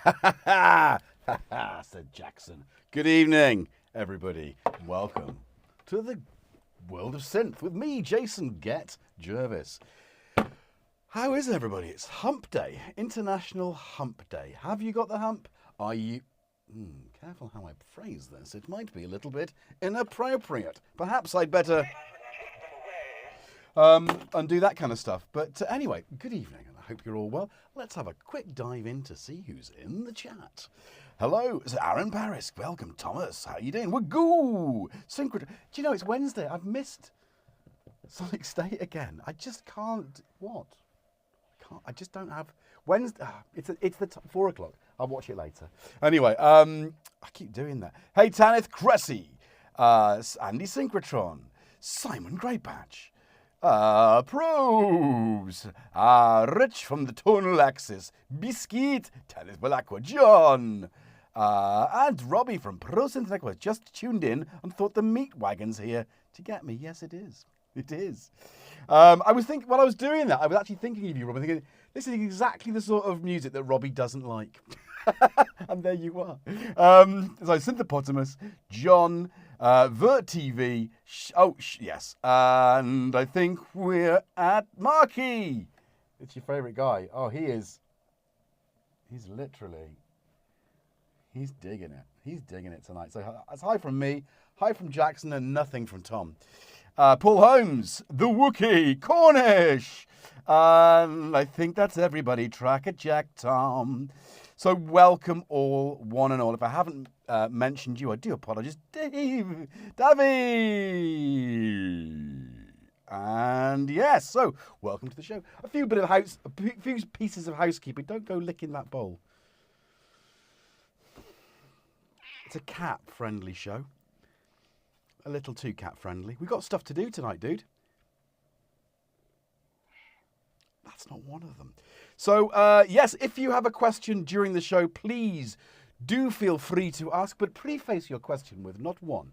Ha ha, said Jackson. Good evening, everybody. Welcome to the world of synth with me, Jason GetJervis. How is everybody? It's Hump Day, International Hump Day. Have you got the hump? Are you... careful how I phrase this. It might be a little bit inappropriate. Perhaps I'd better undo that kind of stuff. But anyway, good evening, and I hope you're all well. Let's have a quick dive in to see who's in the chat. Hello, it's Aaron Paris. Welcome, Thomas. How you doing? Wagoo! Do you know, it's Wednesday. I've missed Sonic State again. I just can't... What? I just don't have... Wednesday... it's 4 o'clock. I'll watch it later. Anyway, I keep doing that. Hey, Tanith Cressy. Andy Synchrotron. Simon Greypatch. Probes. Rich from the tonal axis. Biscuit. Tanith Balakwa John. And Robbie from Pro Synth Network just tuned in and thought the meat wagon's here to get me. Yes, it is. It is. I was thinking, while I was doing that, I was actually thinking of you, Robbie, thinking, this is exactly the sort of music that Robbie doesn't like. And there you are. So, Synthepotamus, John, Vert TV, yes. And I think we're at Marky. It's your favourite guy. Oh, he is. He's literally, he's digging it. He's digging it tonight. So, that's hi from me, hi from Jackson, and nothing from Tom. Paul Holmes, the Wookiee, Cornish, and I think that's everybody. Tracker Jack, Tom. So welcome all, one and all. If I haven't mentioned you, I do apologise. Davey, and yes. So welcome to the show. A few pieces of housekeeping. Don't go licking that bowl. It's a cat-friendly show. A little too cat-friendly. We've got stuff to do tonight, dude. That's not one of them. So, yes, if you have a question during the show, please do feel free to ask, but preface your question with not 1,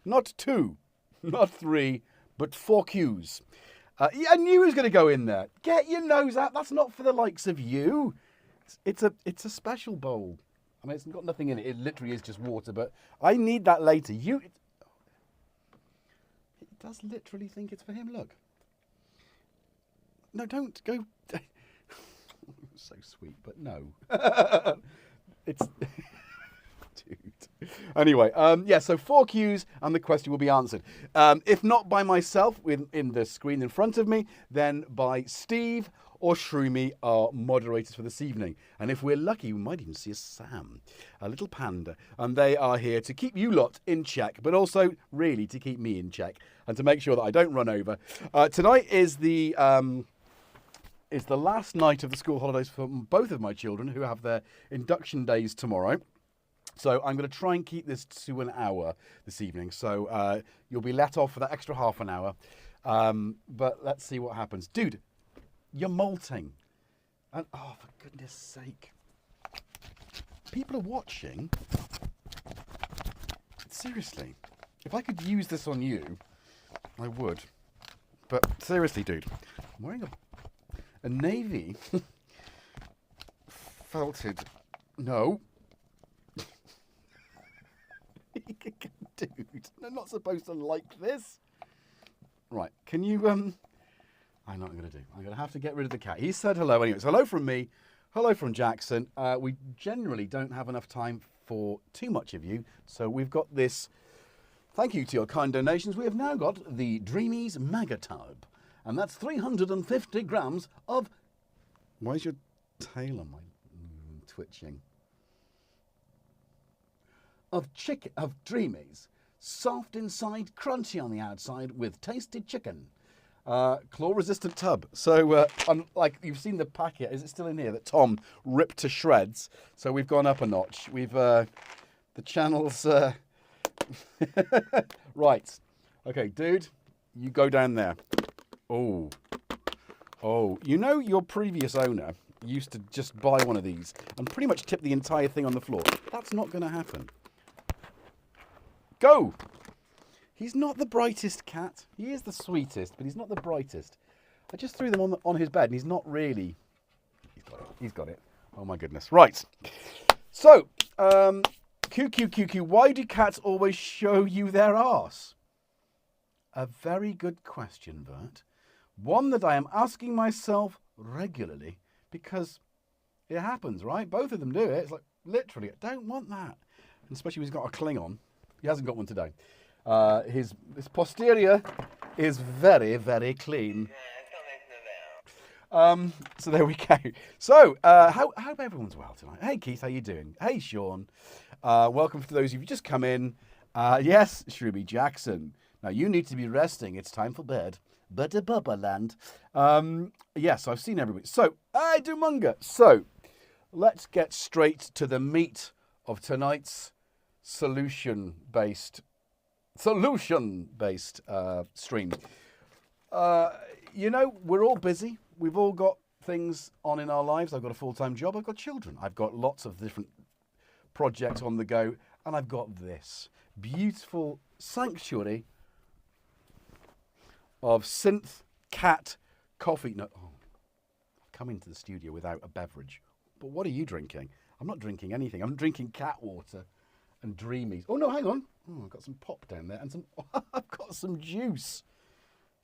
not 2, not 3, but 4 Qs. I knew he was going to go in there. Get your nose out. That's not for the likes of you. It's a special bowl. I mean, it's got nothing in it. It literally is just water, but I need that later. It does literally think it's for him. Look. No, don't go. So sweet, but no. It's dude. Anyway, yeah. So 4 Qs, and the question will be answered. If not by myself, in the screen in front of me, then by Steve or Shroomy, our moderators for this evening. And if we're lucky, we might even see a Sam, a little panda. And they are here to keep you lot in check, but also really to keep me in check and to make sure that I don't run over. Tonight is the last night of the school holidays for both of my children, who have their induction days tomorrow. So I'm going to try and keep this to an hour this evening. So you'll be let off for that extra half an hour. But let's see what happens. Dude, you're molting. And, oh, for goodness sake. People are watching. Seriously. If I could use this on you, I would. But seriously, dude. I'm wearing a navy felted... No. Dude, I'm not supposed to like this. Right, can you... I know what I'm going to do. I'm going to have to get rid of the cat. He said hello anyway. So hello from me. Hello from Jackson. We generally don't have enough time for too much of you. So we've got this. Thank you to your kind donations. We have now got the Dreamies Mega Tub. And that's 350 grams of... Why is your tail on my twitching? Of Dreamies. Soft inside, crunchy on the outside with tasted chicken. Claw-resistant tub. So, like you've seen the packet, is it still in here, that Tom ripped to shreds? So we've gone up a notch. We've, the channel's, right. Okay, dude, you go down there. Oh, you know your previous owner used to just buy one of these and pretty much tip the entire thing on the floor. That's not going to happen. Go! He's not the brightest cat. He is the sweetest, but he's not the brightest. I just threw them on his bed, and he's not really... He's got it. Oh my goodness. Right. So, QQQQ, why do cats always show you their arse? A very good question, Bert. One that I am asking myself regularly because it happens, right? Both of them do it. It's like, literally, I don't want that. And especially when he's got a Klingon. He hasn't got one today. His posterior is very, very clean. So there we go. So, hope everyone's well tonight. Hey, Keith, how you doing? Hey, Sean. Welcome to those of you who just come in. Yes, Shrooby Jackson. Now, you need to be resting. It's time for bed. Butta Bubba Land. Yes, I've seen everybody. So, I do Munga. So, let's get straight to the meat of tonight's solution-based stream. You know, we're all busy. We've all got things on in our lives. I've got a full-time job. I've got children. I've got lots of different projects on the go. And I've got this beautiful sanctuary of Synth cat coffee. No, I've come into the studio without a beverage. But what are you drinking? I'm not drinking anything. I'm drinking cat water and Dreamies. Oh, no, hang on. Oh, I've got some pop down there and I've got some juice.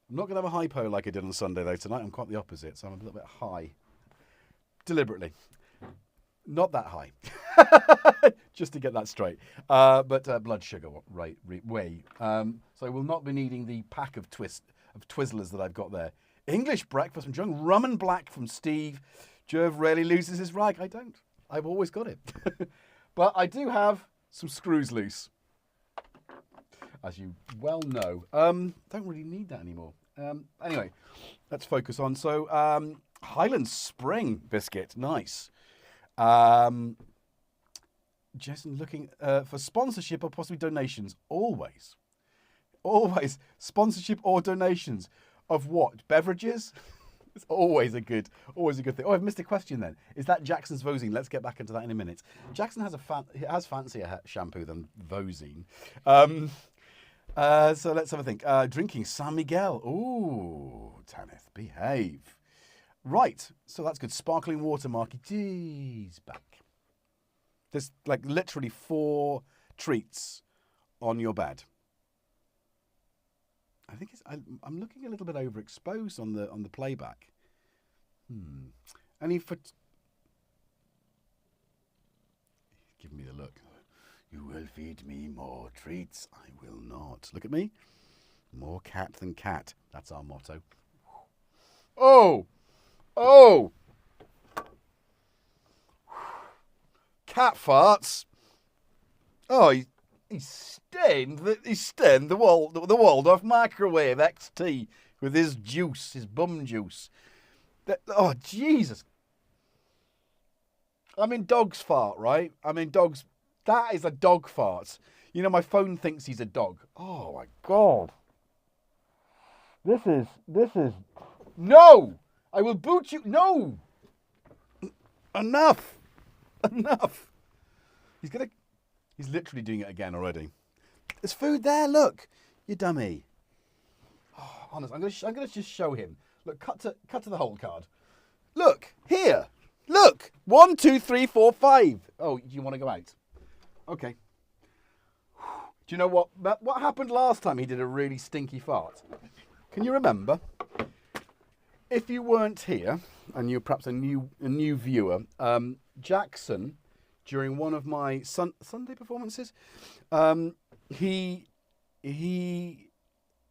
I'm not going to have a hypo like I did on Sunday, though, tonight. I'm quite the opposite, so I'm a little bit high. Deliberately. Not that high. Just to get that straight. But blood sugar way. So I will not be needing the pack of Twizzlers that I've got there. English breakfast from John. Rum and black from Steve. Jerv rarely loses his rag. I don't. I've always got it. But I do have some screws loose. As you well know. Don't really need that anymore. Anyway, let's focus on. So, Highland Spring biscuit. Nice. Jason looking for sponsorship or possibly donations. Always. Always. Sponsorship or donations. Of what? Beverages? It's always a good thing. Oh, I've missed a question then. Is that Jackson's Vosine? Let's get back into that in a minute. Jackson has fancier shampoo than Vosine. So let's have a think. Drinking San Miguel. Ooh, Tanith, behave. Right, so that's good. Sparkling water, Marky. Jeez, back. There's like literally 4 treats on your bed. I think I'm looking a little bit overexposed on the playback. Any for? Give me the look. You will feed me more treats. I will not. Look at me. More cat than cat. That's our motto. Oh! Oh! Cat farts. Oh, he stained the Waldorf microwave XT with his juice, his bum juice. Oh, Jesus. I mean, dogs fart, right? I mean, dogs... That is a dog fart. You know, my phone thinks he's a dog. Oh, my God. This is... No! I will boot you. No! Enough. Enough. He's literally doing it again already. There's food there, look. You dummy. Oh, honest, I'm gonna just show him. Look, cut to the whole card. Look, here. Look. 1, 2, 3, 4, 5. Oh, do you want to go out? Okay. Do you know what happened last time he did a really stinky fart? Can you remember? If you weren't here, and you're perhaps a new viewer, Jackson, during one of my Sunday performances, he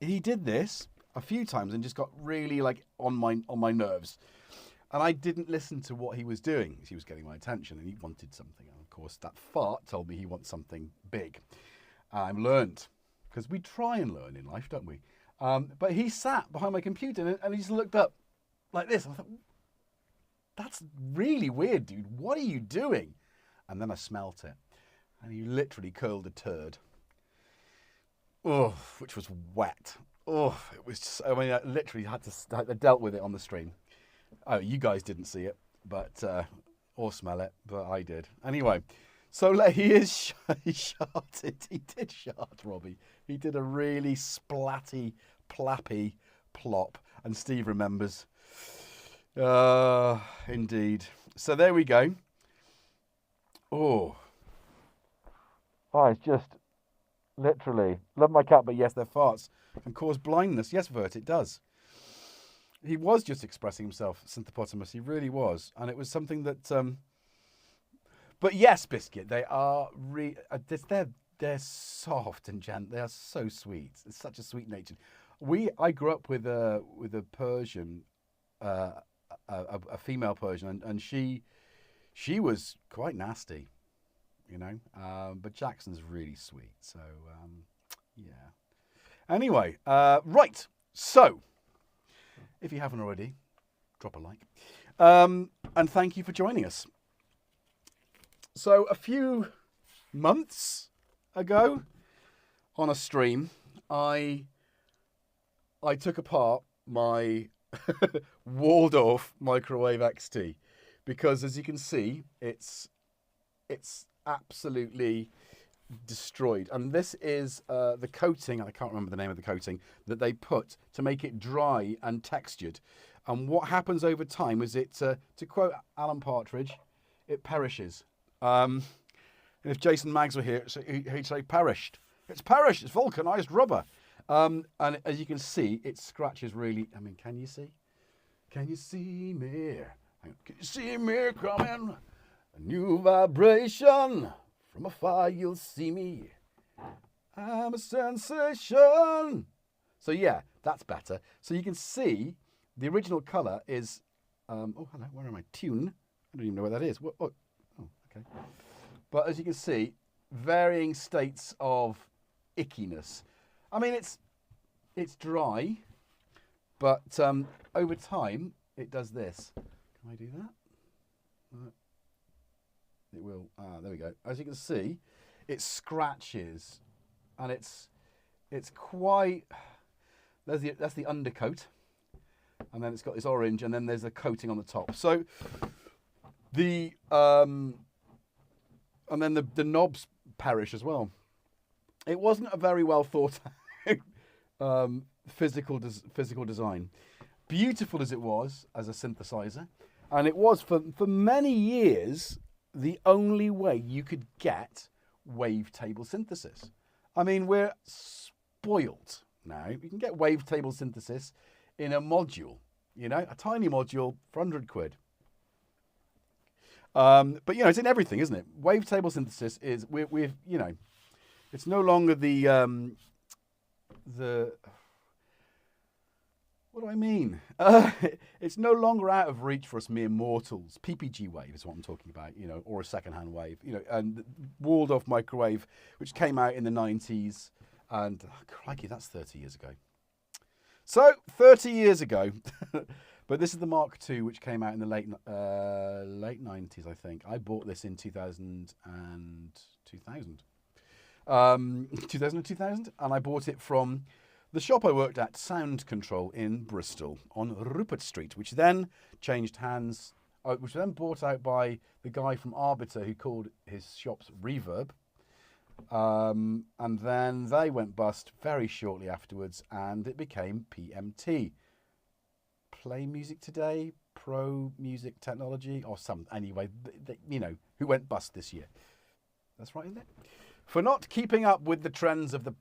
did this a few times and just got really like on my nerves. And I didn't listen to what he was doing. He was getting my attention and he wanted something. And of course, that fart told me he wants something big. I've learned, because we try and learn in life, don't we? But he sat behind my computer and he just looked up like this. And I thought, that's really weird, dude. What are you doing? And then I smelt it. And he literally curled a turd. Oh, which was wet. Oh, it was just, I mean, I literally had to dealt with it on the stream. Oh, you guys didn't see it, but or smell it, but I did. Anyway, so he sharted. He did shart, Robbie. He did a really splatty, plappy plop, and Steve remembers. Indeed. So there we go. Oh, it's just literally love my cat, but yes, their farts can cause blindness. Yes, Vert, it does. He was just expressing himself, Synthpotamus. He really was, and it was something that. But yes, Biscuit, they are they're soft and gentle. They are so sweet. It's such a sweet nature. I grew up with a Persian, a female Persian, and she was quite nasty, you know. But Jackson's really sweet. So yeah. Anyway, right. So if you haven't already, drop a like, and thank you for joining us. So a few months ago, on a stream, I took apart my Waldorf microwave XT because, as you can see, it's absolutely destroyed. And this is the coating, I can't remember the name of the coating, that they put to make it dry and textured. And what happens over time is to quote Alan Partridge, it perishes. And if Jason Maggs were here, he'd say perished. It's perished. It's vulcanized rubber. And as you can see, it scratches really. I mean, can you see? Can you see me? Can you see me coming? A new vibration. From afar, you'll see me. I'm a sensation. So yeah, that's better. So you can see the original color is. Oh, hello. Where am I? Tune. I don't even know what that is. What? Oh, okay. But as you can see, varying states of ickiness. I mean, it's dry, but over time it does this. Can I do that? It will. There we go. As you can see, it scratches, and it's quite. That's the undercoat, and then it's got this orange, and then there's a coating on the top. So the and then the knobs perish as well. It wasn't a very well thought out physical design. Beautiful as it was as a synthesizer, and it was for many years the only way you could get wavetable synthesis. I mean, we're spoilt now. You can get wavetable synthesis in a module, you know, a tiny module for 100 quid. But, you know, it's in everything, isn't it? Wavetable synthesis is, we've you know, it's no longer the what do I mean? It's no longer out of reach for us mere mortals. PPG wave is what I'm talking about, you know, or a second-hand wave, you know, and Waldorf microwave, which came out in the 90s, and crikey, that's 30 years ago. So 30 years ago, but this is the Mark II, which came out in the late 90s, I think. I bought this in 2000, and I bought it from the shop I worked at, Sound Control, in Bristol on Rupert Street, which then changed hands, which was then bought out by the guy from Arbiter who called his shops Reverb. And then they went bust very shortly afterwards, and it became PMT. Play Music Today, Pro Music Technology, or some, anyway, you know, who went bust this year. That's right, isn't it? For not keeping up with the trends of the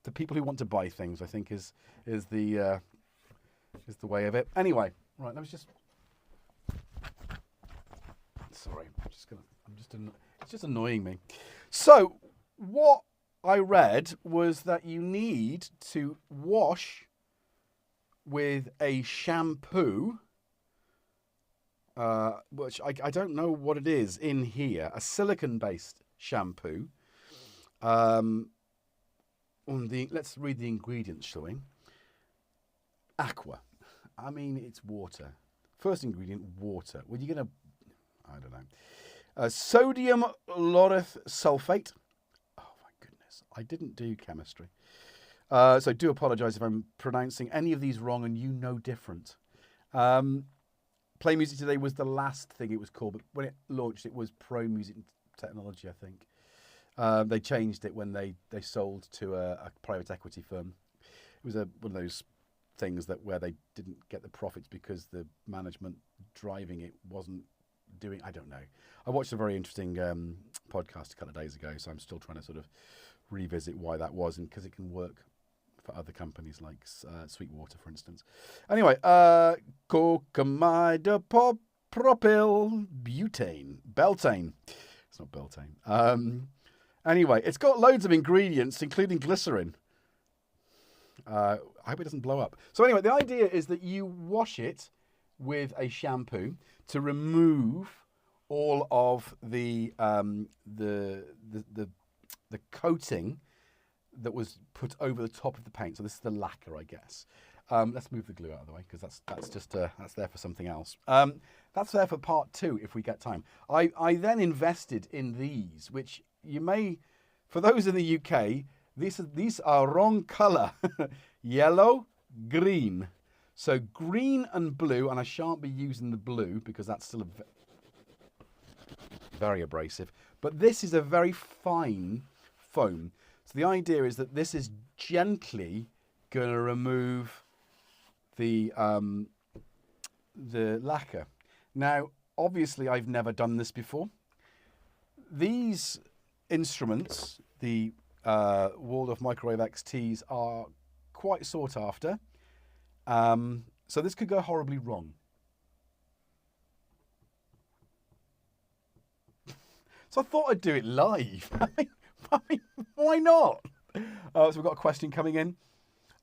the people who want to buy things, I think is the way of it. Anyway, right, it's just annoying me. So what I read was that you need to wash with a shampoo, which I don't know what it is in here, a silicon-based shampoo. Let's read the ingredients, shall we? Aqua. I mean, it's water. First ingredient, water. Well, you're going to, I don't know. Sodium lauryl sulfate. Oh, my goodness. I didn't do chemistry. So I do apologise if I'm pronouncing any of these wrong and you know different. Play Music Today was the last thing it was called, but when it launched, it was Pro Music Technology, I think. They changed it when they sold to a private equity firm. It was one of those things where they didn't get the profits because the management driving it wasn't doing, I don't know. I watched a very interesting podcast a couple of days ago, so I'm still trying to sort of revisit why that was, and because it can work for other companies like Sweetwater, for instance. Anyway, cocamide propyl butane. Beltane. It's not Beltane. Anyway, it's got loads of ingredients, including glycerin. I hope it doesn't blow up. So anyway, the idea is that you wash it with a shampoo to remove all of the coating that was put over the top of the paint. So this is the lacquer, I guess. Let's move the glue out of the way, because that's just that's there for something else. That's there for part 2 if we get time. I then invested in these, which you may, for those in the UK, these are wrong colour. Yellow, green. So green and blue, and I shan't be using the blue because that's still very abrasive. But this is a very fine foam. So the idea is that this is gently going to remove the lacquer. Now, obviously, I've never done this before. These instruments, the Waldorf Microwave XTs, are quite sought after. So this could go horribly wrong. So I thought I'd do it live. I mean, why not? So we've got a question coming in.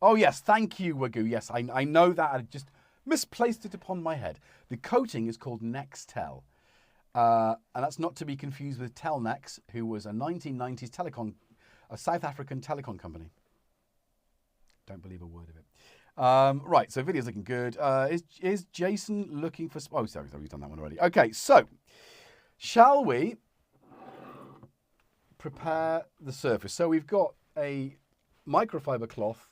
Oh, yes. Thank you, Wagyu. Yes, I know that. I just misplaced it upon my head. The coating is called Nextel. And that's not to be confused with Telnex, who was a 1990s a South African telecom company. Don't believe a word of it. Right, so video's looking good. Is Jason looking for... Oh, sorry, we've done that one already. Okay, so shall we prepare the surface? So we've got a microfiber cloth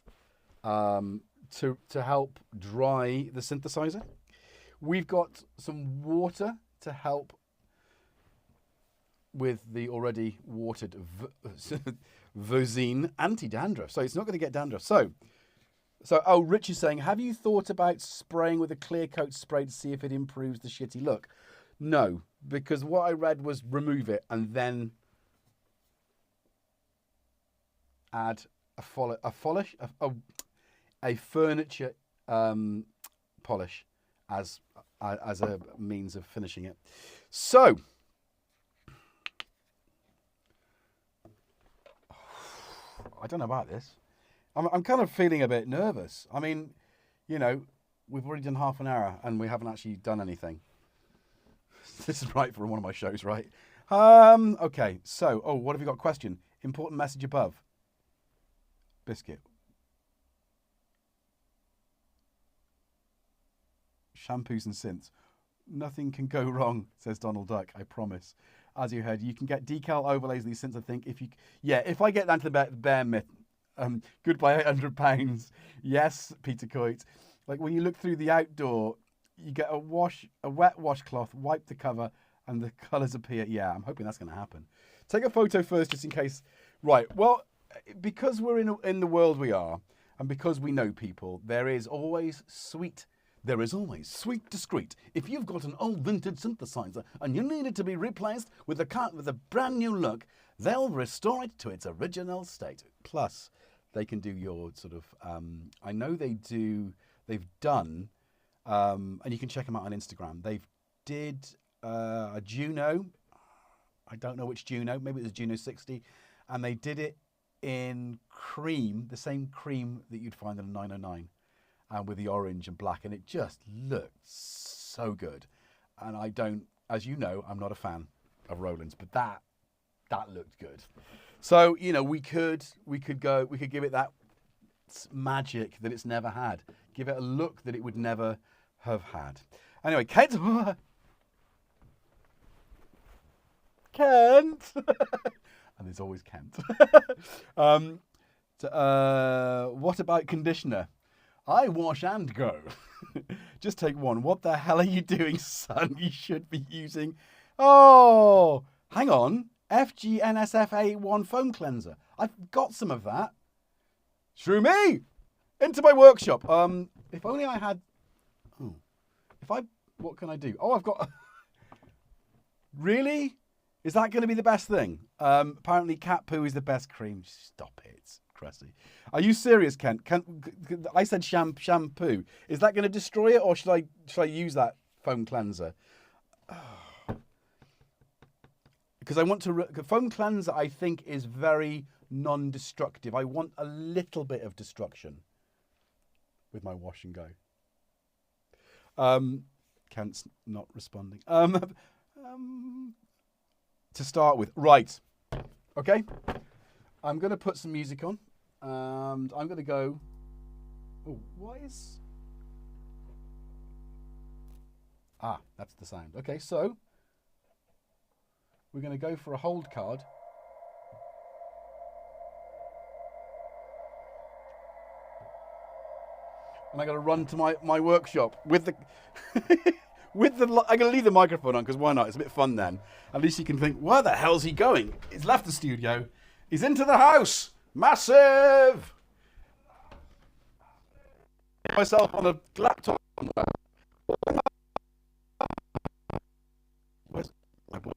to help dry the synthesizer. We've got some water to help with the already watered Vosine anti-dandruff. So it's not going to get dandruff. So, oh, Rich is saying, have you thought about spraying with a clear coat spray to see if it improves the shitty look? No, because what I read was remove it and then add a furniture polish as a means of finishing it. So, I don't know about this. I'm kind of feeling a bit nervous. I mean, you know, we've already done half an hour and we haven't actually done anything. This is right for one of my shows, right? Okay, so, oh, what have you got? Question. Important message above. Biscuit. Shampoos and synths. Nothing can go wrong, says Donald Duck, I promise. As you heard, you can get decal overlays of these synths, I think. If I get down to the bare myth, goodbye £800. Yes, Peter Coit. Like when you look through the outdoor, you get a wet washcloth, wipe the cover, and the colours appear. Yeah, I'm hoping that's going to happen. Take a photo first, just in case. Right, well, because we're in the world we are, and because we know people, there is always sweet, discreet. If you've got an old vintage synthesizer and you need it to be replaced with a brand new look, they'll restore it to its original state. Plus, they can do your sort of, I know they've done, and you can check them out on Instagram. They've did a Juno, I don't know which Juno, maybe it was a Juno 60, and they did it in cream, the same cream that you'd find in a 909, with the orange and black, and it just looked so good. And I don't, as you know, I'm not a fan of Roland's, but that looked good. So, you know, we could give it that magic that it's never had. Give it a look that it would never have had. Anyway, Kent. Kent. And there's always Kent. What about conditioner? I wash and go. Just take one. What the hell are you doing, son? You should be using... Oh, hang on. FGNSF81 foam cleanser. I've got some of that. Shrew me! Into my workshop. If only I had... what can I do? Oh, I've got... Really? Is that going to be the best thing? Apparently cat poo is the best cream. Stop it, Cressy. Are you serious, Kent? I said shampoo. Is that going to destroy it, or should I use that foam cleanser? Because I want to... foam cleanser, I think, is very non-destructive. I want a little bit of destruction with my wash and go. Kent's not responding. To start with. Right. Okay. I'm going to put some music on. And I'm going to go... Oh, why is... Ah, that's the sound. Okay, so... We're going to go for a hold card. And I got to run to my workshop with the... I'm going to leave the microphone on because why not? It's a bit fun then. At least you can think, where the hell's he going? He's left the studio. He's into the house. Massive! Myself on a laptop. Where's my boy?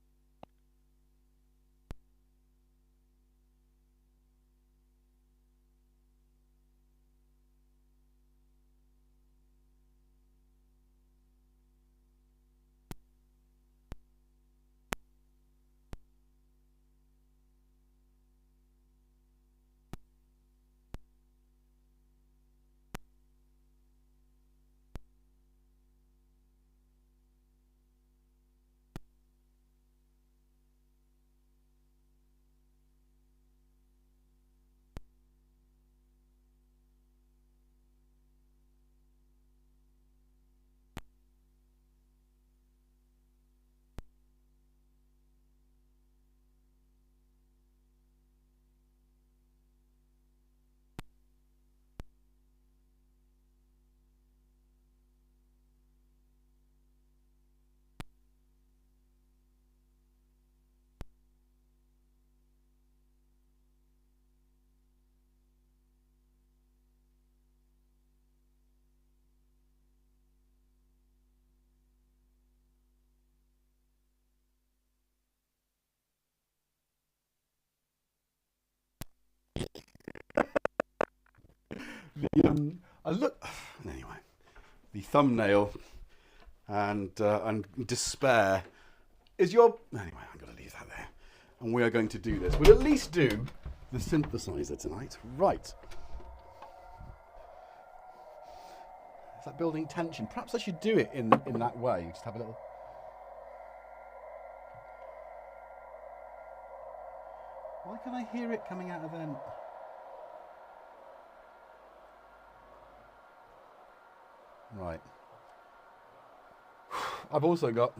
I look... Anyway. The thumbnail and despair is your... Anyway, I'm going to leave that there. And we are going to do this. We'll at least do the synthesizer tonight. Right. Is that building tension? Perhaps I should do it in that way. Just have a little... Why can I hear it coming out of them? Right. I've also got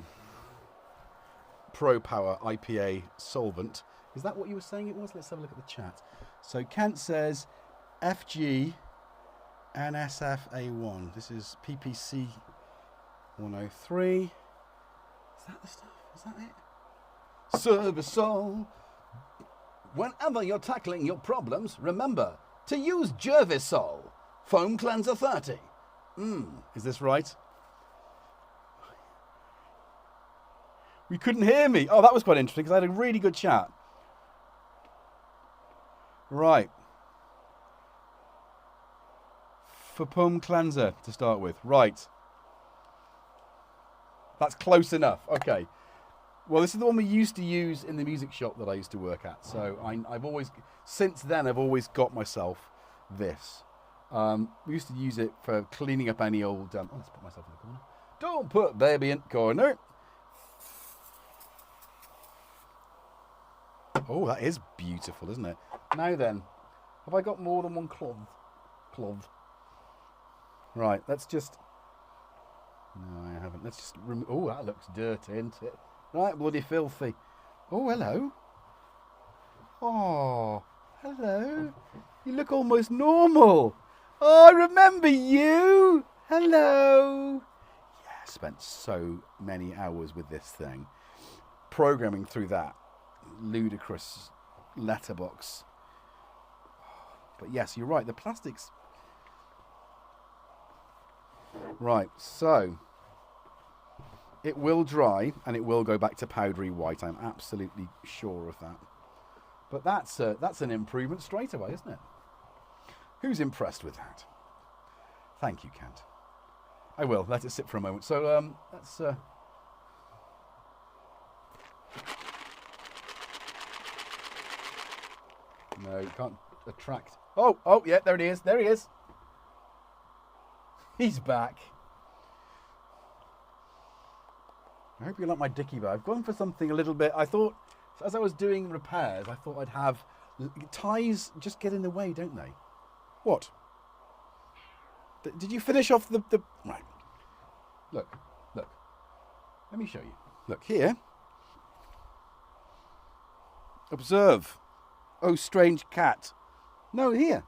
Pro Power IPA solvent. Is that what you were saying it was? Let's have a look at the chat. So Kent says FG NSFA1. This is PPC 103. Is that the stuff? Is that it? Service. Whenever you're tackling your problems, remember to use Jervisol Foam Cleanser 30. Is this right? We couldn't hear me. Oh, that was quite interesting because I had a really good chat. Right. For foam cleanser to start with. Right. That's close enough. Okay. Well, this is the one we used to use in the music shop that I used to work at. So I've always, since then, I've always got myself this. We used to use it for cleaning up any old... let's put myself in the corner. Don't put baby in the corner. Oh, that is beautiful, isn't it? Now then, have I got more than one cloth? Right, let's just... No, I haven't. Let's just... Oh, that looks dirty, isn't it? Right, bloody filthy. Oh, hello. Oh, hello. You look almost normal. Oh, I remember you. Hello. Yeah, I spent so many hours with this thing. Programming through that ludicrous letterbox. But yes, you're right. The plastics... Right, so... It will dry and it will go back to powdery white. I'm absolutely sure of that. But that's an improvement straight away, isn't it? Who's impressed with that? Thank you, Kent. I will. Let it sit for a moment. So let's... No, you can't attract... Oh, yeah, there it is. There he is. He's back. I hope you like my dicky bag. I've gone for something a little bit... I thought, as I was doing repairs, I thought I'd have... Ties just get in the way, don't they? What? Did you finish off the... Right. Look. Let me show you. Look, here. Observe. Oh, strange cat. No, here.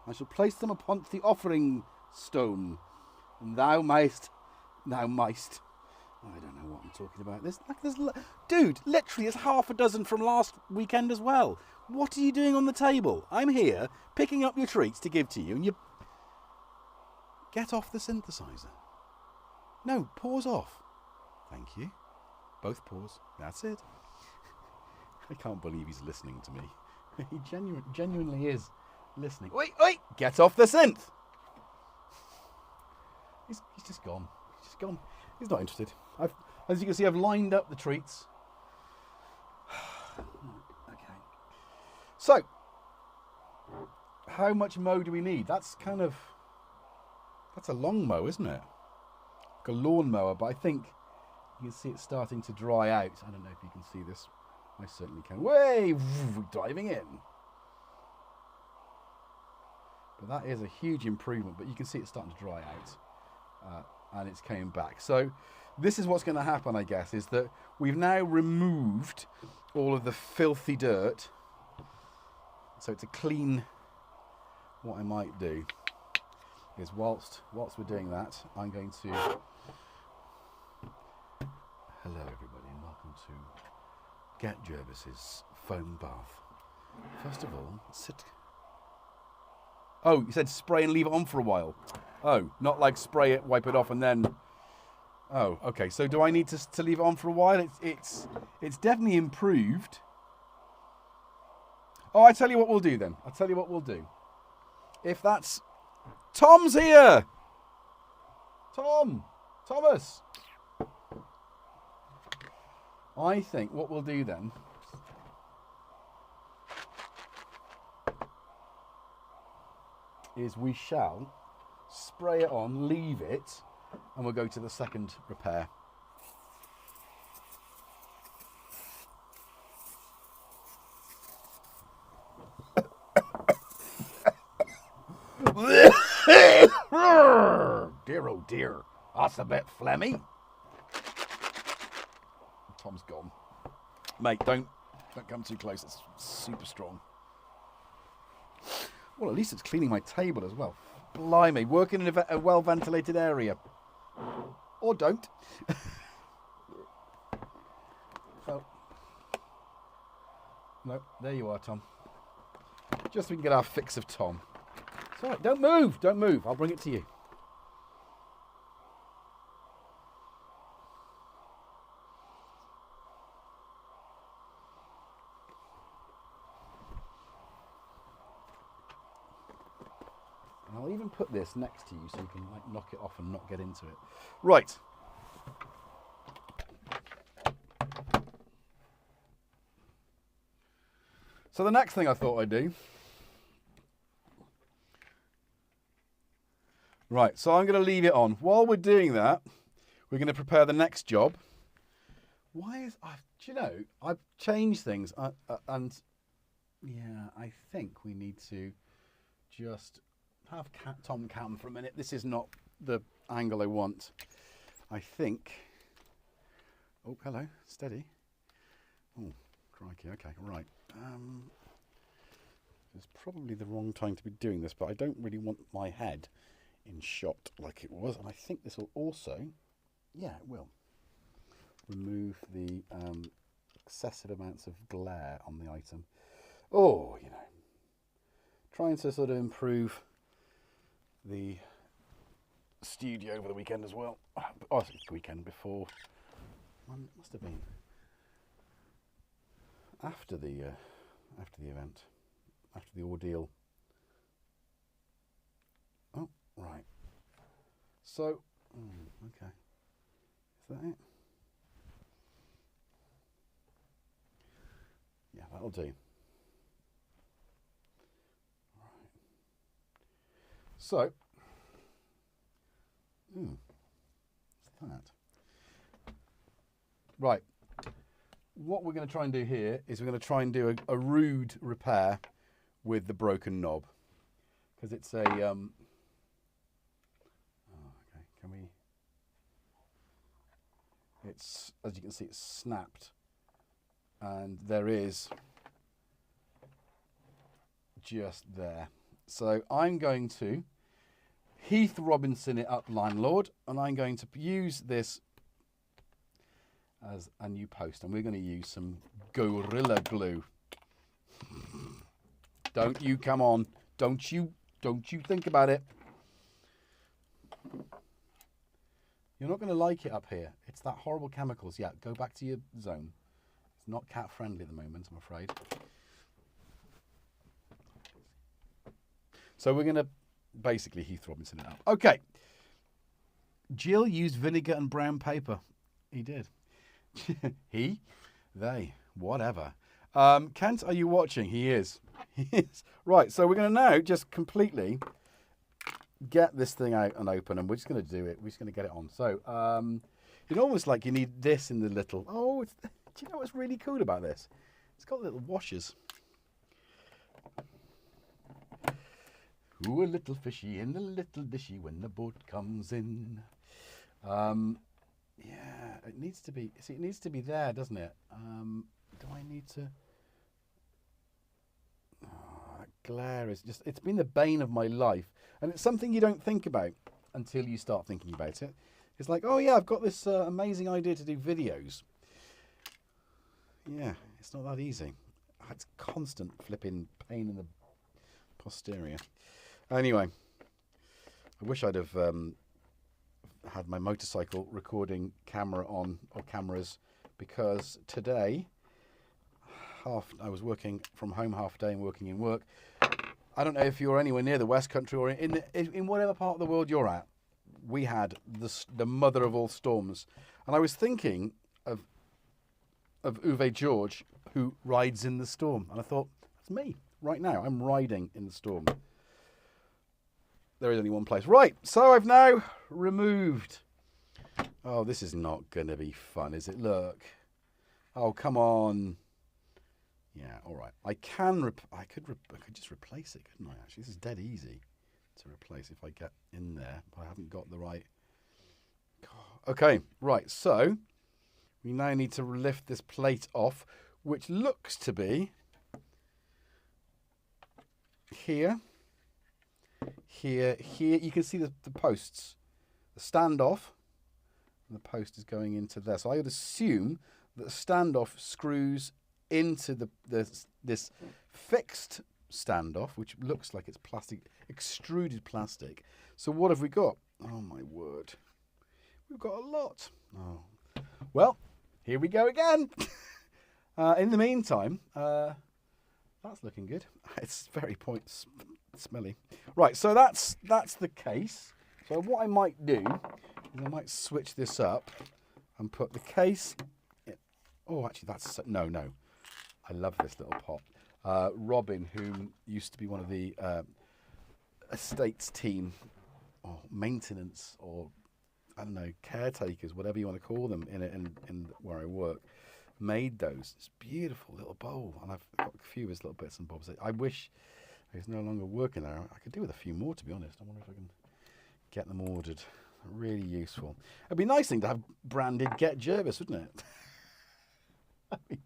I shall place them upon the offering stone. And thou mayst... I don't know what I'm talking about. Dude, literally, it's half a dozen from last weekend as well. What are you doing on the table? I'm here, picking up your treats to give to you, and you... Get off the synthesizer. No, pause off. Thank you. Both pause. That's it. I can't believe he's listening to me. He genuinely is listening. Wait! Get off the synth! He's just gone. He's not interested. As you can see, I've lined up the treats. Okay. So, how much mow do we need? That's a long mow, isn't it? Like a lawn mower, but I think you can see it starting to dry out. I don't know if you can see this. I certainly can. Way! Diving in. But that is a huge improvement, but you can see it's starting to dry out. And it's coming back. So this is what's going to happen, I guess, is that we've now removed all of the filthy dirt. So to clean, what I might do is whilst we're doing that, I'm going to... Hello everybody and welcome to GetJervis's foam bath. First of all, sit... Oh, you said spray and leave it on for a while. Oh, not like spray it, wipe it off, and then... Oh, okay. So do I need to leave it on for a while? It's definitely improved. Oh, I tell you what we'll do then. If that's... Tom's here! Thomas! I think what we'll do then... is we shall spray it on, leave it, and we'll go to the second repair. Dear, oh dear, that's a bit phlegmy. Tom's gone. Mate, don't come too close, it's super strong. Well, at least it's cleaning my table as well. Blimey, working in a well-ventilated area. Or don't. Oh. No, there you are, Tom. Just so we can get our fix of Tom. It's all right, don't move. I'll bring it to you. I'll even put this next to you so you can like knock it off and not get into it. Right. So the next thing I thought I'd do. Right, so I'm going to leave it on. While we're doing that, we're going to prepare the next job. Do you know, I've changed things and yeah, I think we need to just have Tom cam for a minute. This is not the angle I want. I think... Oh, hello. Steady. Oh, crikey. Okay, right. It's probably the wrong time to be doing this, but I don't really want my head in shot like it was. And I think this will also... Yeah, it will. Remove the excessive amounts of glare on the item. Oh, you know. Trying to sort of improve the studio over the weekend as well. Oh, it's the weekend before. It must have been after the event, after the ordeal. Oh, right. So, okay. Is that it? Yeah, that'll do. Right. So, what's that? Right. What we're going to try and do here is we're going to try and do a rude repair with the broken knob, because it's a okay, can we, it's, as you can see, it's snapped, and there is just there. So I'm going to Heath Robinson it up, landlord, and I'm going to use this as a new post, and we're going to use some Gorilla Glue. Don't you come on. Don't you think about it. You're not going to like it up here. It's that horrible chemicals. Yeah, go back to your zone. It's not cat friendly at the moment, I'm afraid. So we're going to basically Heath Robinson it up. Okay. Jill used vinegar and brown paper. He did. He, they, whatever. Kent, are you watching? He is. He is. Right, so we're going to now just completely get this thing out and open, and we're just going to do it. We're just going to get it on. So, it's almost like you need this in the little... Oh, do you know what's really cool about this? It's got little washers. Ooh, a little fishy in the little dishy when the boat comes in. Yeah, it needs to be. See, it needs to be there, doesn't it? Do I need to? Oh, that glare is just—it's been the bane of my life, and it's something you don't think about until you start thinking about it. It's like, oh yeah, I've got this amazing idea to do videos. Yeah, it's not that easy. It's constant flipping pain in the posterior. Anyway, I wish I'd have had my motorcycle recording camera on, or cameras, because today I was working from home half day and working in work. I don't know if you're anywhere near the West Country or in whatever part of the world you're at. We had the mother of all storms, and I was thinking of Uwe George, who rides in the storm, and I thought, that's me right now. I'm riding in the storm. There is only one place. Right, so I've now removed... Oh, this is not going to be fun, is it? Look. Oh, come on. Yeah, all right. I could just replace it, couldn't I, actually? This is dead easy to replace if I get in there, but I haven't got the right... Okay, right, so we now need to lift this plate off, which looks to be here. Here, you can see the posts, the standoff, and the post is going into there. So I would assume that the standoff screws into this fixed standoff, which looks like it's plastic, extruded plastic. So what have we got? Oh my word, we've got a lot. Oh, well, here we go again. In the meantime, that's looking good. It's very smelly. Right, so that's the case. So what I might do is I might switch this up and put the case in. Oh, actually, that's... No. I love this little pot. Robin, who used to be one of the estates team, or maintenance, or I don't know, caretakers, whatever you want to call them in where I work, made those. It's a beautiful little bowl, and I've got a few of his little bits and bobs. I wish he's no longer working there. I could do with a few more, to be honest. I wonder if I can get them ordered. Really useful. It'd be a nice thing to have branded GetJervis, wouldn't it? That'd be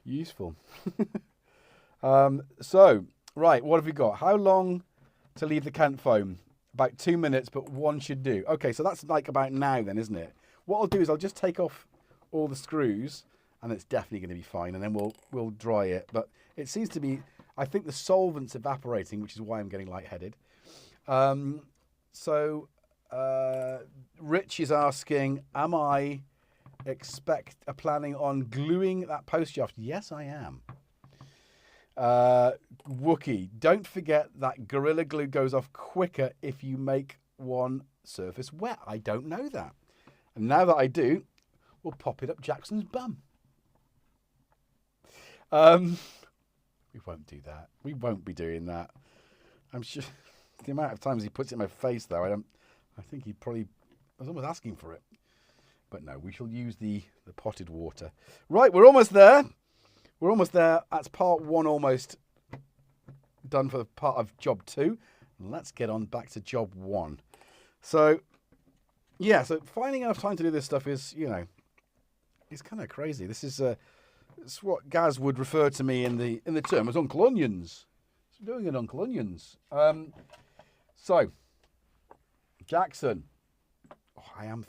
useful. So, right, what have we got? How long to leave the cant foam? About 2 minutes, but one should do. Okay, so that's like about now then, isn't it? What I'll do is I'll just take off all the screws, and it's definitely going to be fine, and then we'll dry it. But it seems to be... I think the solvent's evaporating, which is why I'm getting lightheaded. So Rich is asking, am I planning on gluing that post shaft? Yes, I am. Wookie, don't forget that Gorilla Glue goes off quicker if you make one surface wet. I don't know that. And now that I do, we'll pop it up Jackson's bum. We won't do that. We won't be doing that. I'm sure the amount of times he puts it in my face, though, I think he probably was almost asking for it. But no, we shall use the potted water. Right, we're almost there. We're almost there. That's part 1 almost done for the part of job 2. Let's get on back to job 1. So, yeah, so finding enough time to do this stuff is, you know, it's kind of crazy. This is it's what Gaz would refer to me in the term as Uncle Onions. So doing it Uncle Onions. So, Jackson. Oh, I am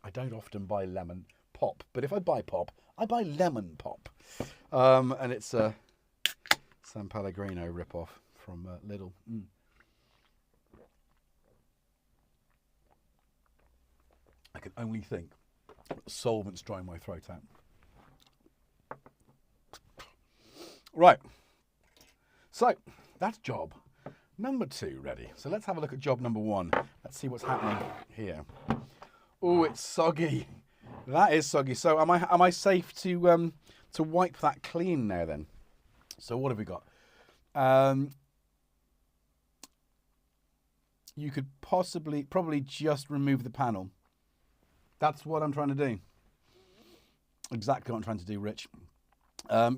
I don't often buy lemon pop, but if I buy pop, I buy lemon pop. And it's a San Pellegrino ripoff from Lidl. I can only think solvent's drying my throat out. Right. So that's job number 2 ready. So let's have a look at job number 1. Let's see what's happening here. Oh, it's soggy. That is soggy. So am I safe to wipe that clean now then? So what have we got? You could probably just remove the panel. That's what I'm trying to do. Exactly what I'm trying to do, Rich.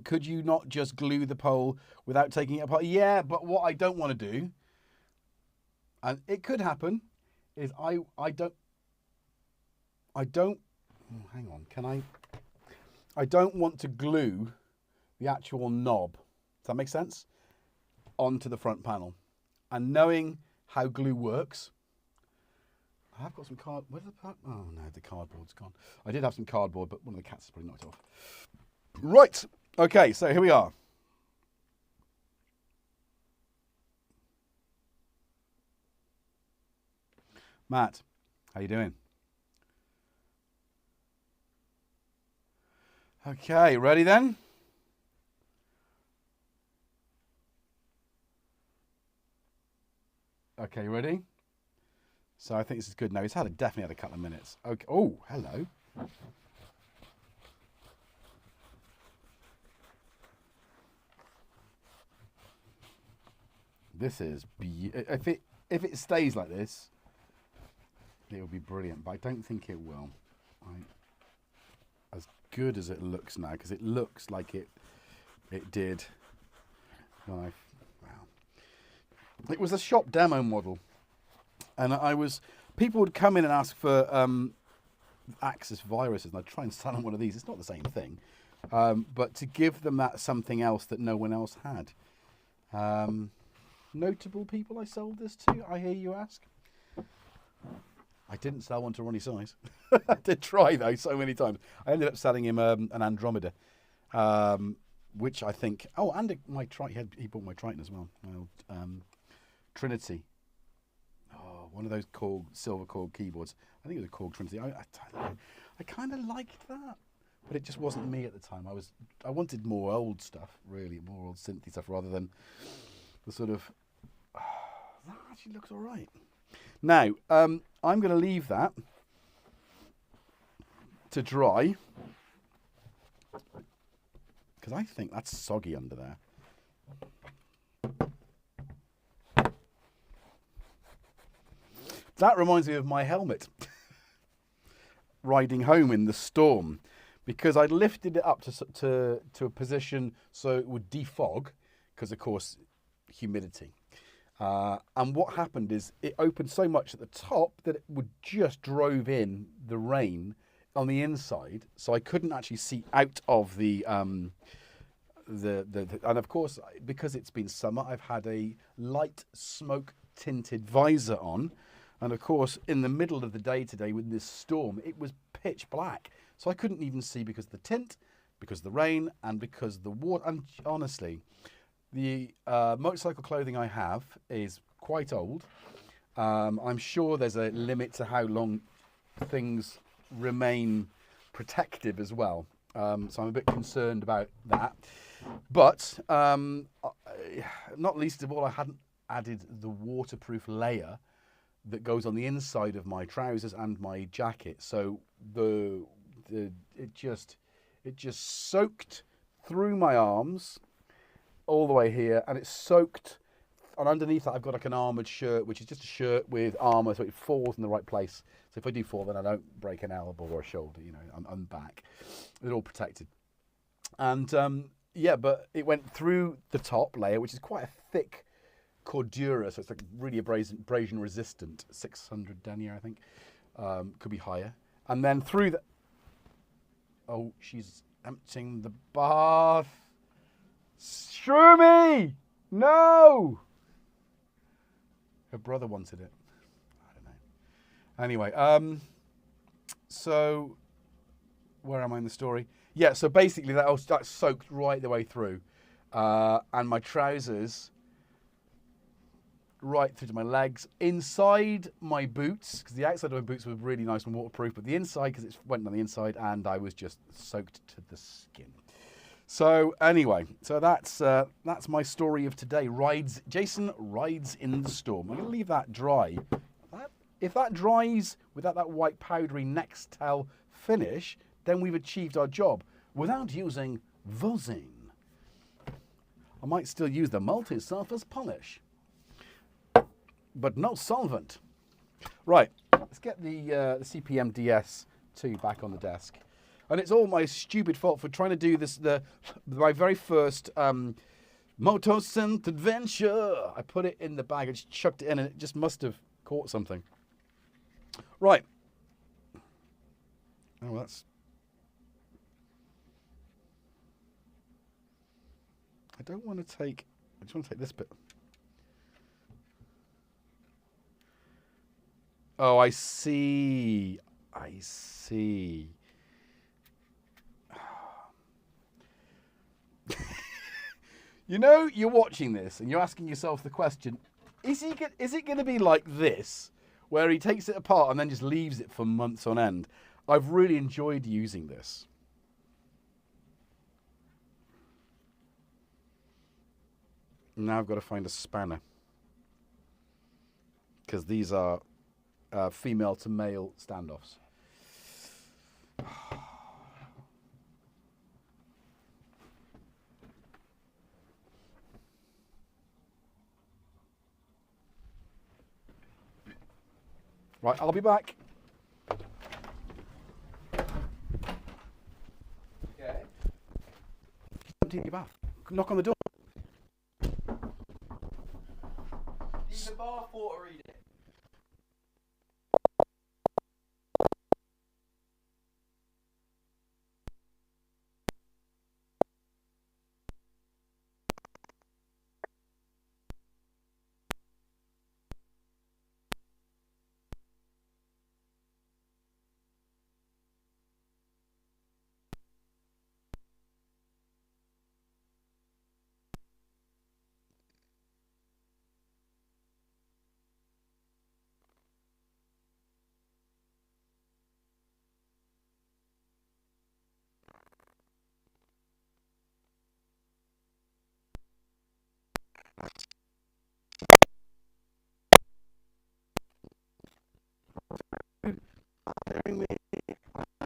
Could you not just glue the pole without taking it apart? Yeah, but what I don't want to do, and it could happen, is I don't. Oh, hang on, I don't want to glue the actual knob. Does that make sense? Onto the front panel. And knowing how glue works, I have got some card. Where's the part? Oh no, the cardboard's gone. I did have some cardboard, but one of the cats has probably knocked it off. Right. Okay, so here we are. Matt, how you doing? Okay, ready then? Okay, ready? So I think this is good now. It's definitely had a couple of minutes. Okay. Oh, hello. This is if it stays like this, it will be brilliant. But I don't think it will. As good as it looks now, because it looks like it did when it was a shop demo model, and people would come in and ask for access viruses, and I'd try and sell them one of these. It's not the same thing, but to give them that something else that no one else had. Notable people I sold this to, I hear you ask. I didn't sell one to Ronnie Size. I did try though so many times. I ended up selling him an Andromeda, which I think. Oh, and my Triton. He bought my Triton as well. Trinity. Oh, one of those silver Korg keyboards. I think it was a Korg Trinity. I kind of liked that, but it just wasn't me at the time. I wanted more old stuff, really, more old synthy stuff, rather than the sort of. That actually looks all right. Now, I'm going to leave that to dry, because I think that's soggy under there. That reminds me of my helmet riding home in the storm, because I'd lifted it up to a position so it would defog, because of course humidity. And what happened is it opened so much at the top that it would just drove in the rain on the inside, so I couldn't actually see out of the and of course, because it's been summer, I've had a light smoke tinted visor on, and of course in the middle of the day today with this storm it was pitch black, so I couldn't even see because of the tint, because of the rain, and because of the water. And honestly, the motorcycle clothing I have is quite old. I'm sure there's a limit to how long things remain protective as well. So I'm a bit concerned about that. But not least of all, I hadn't added the waterproof layer that goes on the inside of my trousers and my jacket. So it just soaked through my arms all the way here, and it's soaked. And underneath that, I've got like an armoured shirt, which is just a shirt with armour, so it falls in the right place. So if I do fall, then I don't break an elbow or a shoulder. You know, I'm back. They're all protected. And yeah, but it went through the top layer, which is quite a thick cordura, so it's like really abrasion resistant. 600 denier, I think. Could be higher. And then through the... Oh, she's emptying the bath. Shroomy! No! Her brother wanted it. I don't know. Anyway, so where am I in the story? Yeah, so basically that soaked right the way through. And my trousers right through to my legs. Inside my boots, because the outside of my boots was really nice and waterproof, but the inside, because it went on the inside, and I was just soaked to the skin. So anyway, so that's my story of today. Jason rides in the storm. I'm going to leave that dry. If that dries without that white powdery Nextel finish, then we've achieved our job without using Vosin. I might still use the multi-surface polish, but no solvent. Right, let's get the CPM DS2 back on the desk. And it's all my stupid fault for trying to do this, my very first Moto Synth adventure. I put it in the bag, I just chucked it in, and it just must have caught something. Right. Oh, that's... I don't want to take... I just want to take this bit. Oh, I see. I see. You know, you're watching this and you're asking yourself the question, is it going to be like this, where he takes it apart and then just leaves it for months on end? I've really enjoyed using this. Now I've got to find a spanner, because these are female to male standoffs. Right, I'll be back. Okay. Empty your bath. Knock on the door. Use the bar for to read it.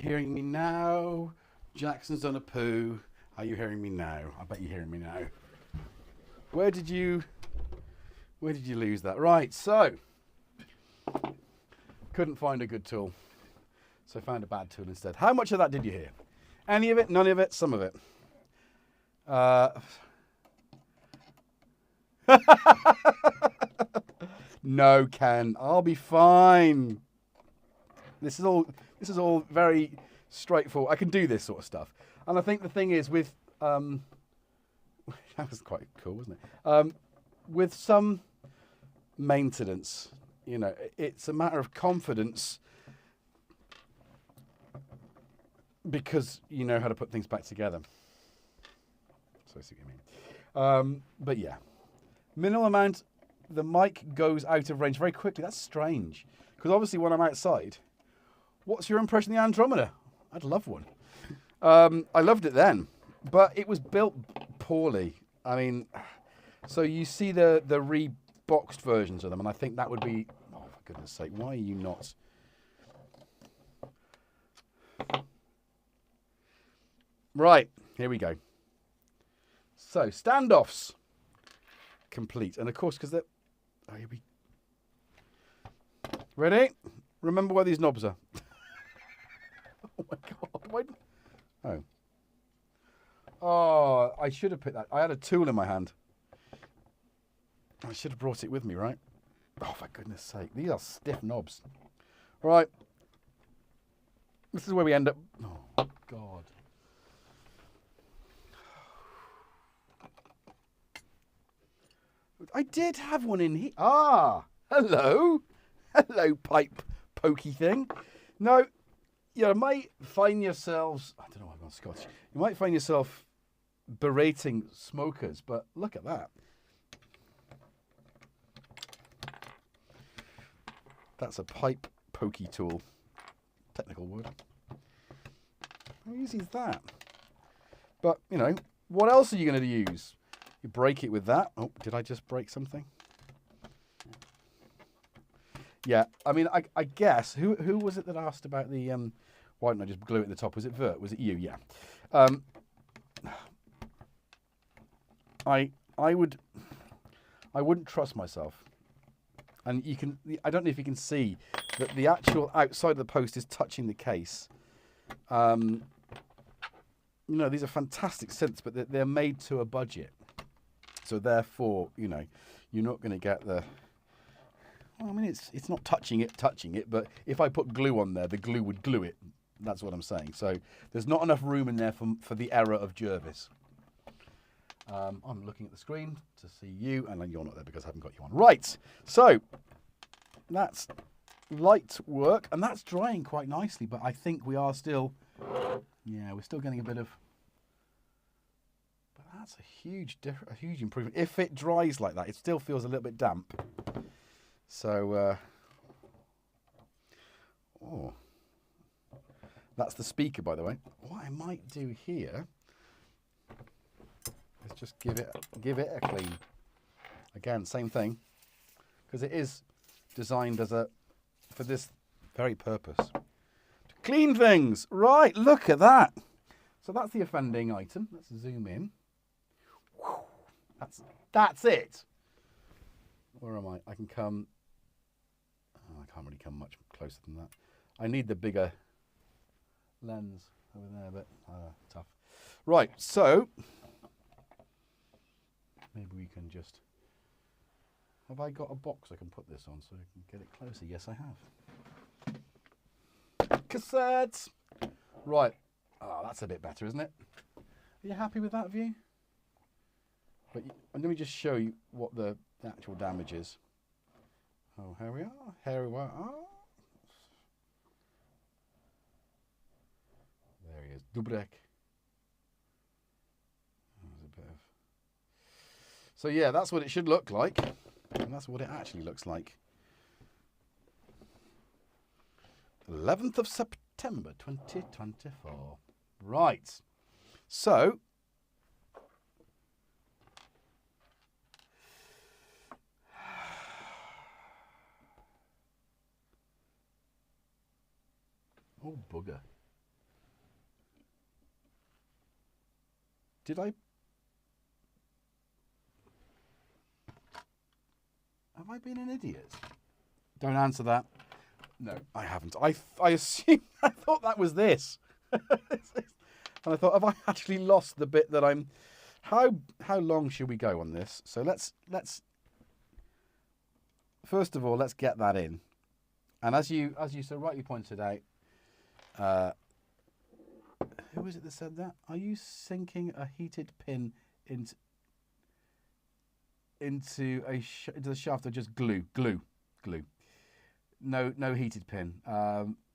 Hearing me now? Jackson's done a poo. Are you hearing me now? I bet you're hearing me now. Where did you lose that? Right, so couldn't find a good tool, so I found a bad tool instead. How much of that did you hear? Any of it? None of it? Some of it? No, Ken, I'll be fine. This is all very straightforward. I can do this sort of stuff. And I think the thing is with that was quite cool, wasn't it? With some maintenance, you know, it's a matter of confidence, because you know how to put things back together. So I see what you mean. But yeah, minimal amount the mic goes out of range very quickly. That's strange. Because obviously when I'm outside, what's your impression of the Andromeda? I'd love one. I loved it then, but it was built poorly. I mean, so you see the reboxed versions of them, and I think that would be, oh, for goodness sake, why are you not? Right, here we go. So, standoffs complete. And of course, because they're, oh, here we, ready? Remember where these knobs are. Oh my God, why? Oh. Oh, I should have picked that. I had a tool in my hand. I should have brought it with me, right? Oh, for goodness sake. These are stiff knobs. Right. This is where we end up. Oh, God. I did have one in here. Ah, hello. Hello, pipe pokey thing. No, you might find yourselves, I don't know why I'm not Scottish. You might find yourself berating smokers, but look at that. That's a pipe pokey tool. Technical word. How easy is that? But, you know, what else are you going to use? You break it with that. Oh, did I just break something? Yeah, I mean, I guess, who was it that asked about the, why didn't I just glue it at the top? Was it Vert? Was it you? Yeah. I wouldn't trust myself. And you can, I don't know if you can see that the actual outside of the post is touching the case. You know, these are fantastic synths, but they're made to a budget. So therefore, you know, you're not going to get the, well, I mean, it's not touching it, but if I put glue on there, the glue would glue it. That's what I'm saying. So there's not enough room in there for the error of Jervis. I'm looking at the screen to see you, and you're not there because I haven't got you on. Right, so that's light work, and that's drying quite nicely, but I think we are still, yeah, we're still getting a bit of, but that's a huge improvement. If it dries like that, it still feels a little bit damp. So, oh, that's the speaker, by the way. What I might do here is just give it a clean. Again, same thing, because it is designed as for this very purpose. To clean things. Right, look at that. So that's the offending item. Let's zoom in. That's it. Where am I? I can come. Oh, I can't really come much closer than that. I need the bigger lens over there, but tough. Right, so maybe we can just. Have I got a box I can put this on so I can get it closer? Yes, I have. Cassettes. Right. Oh, that's a bit better, isn't it? Are you happy with that view? But let me just show you what the actual damage is. Oh, here we are. Here we are. Oh. There he is. Dubrek. There's a bit of. So yeah, that's what it should look like. And that's what it actually looks like. 11th of September 2024. Right. So oh, bugger. Did I? Have I been an idiot? Don't answer that. No, I haven't. I assume, I thought that was this. And I thought, have I actually lost the bit that I'm, how long should we go on this? So let's, first of all, let's get that in. And as you so rightly pointed out, who was it that said that? Are you sinking a heated pin into the shaft or just glue? No heated pin.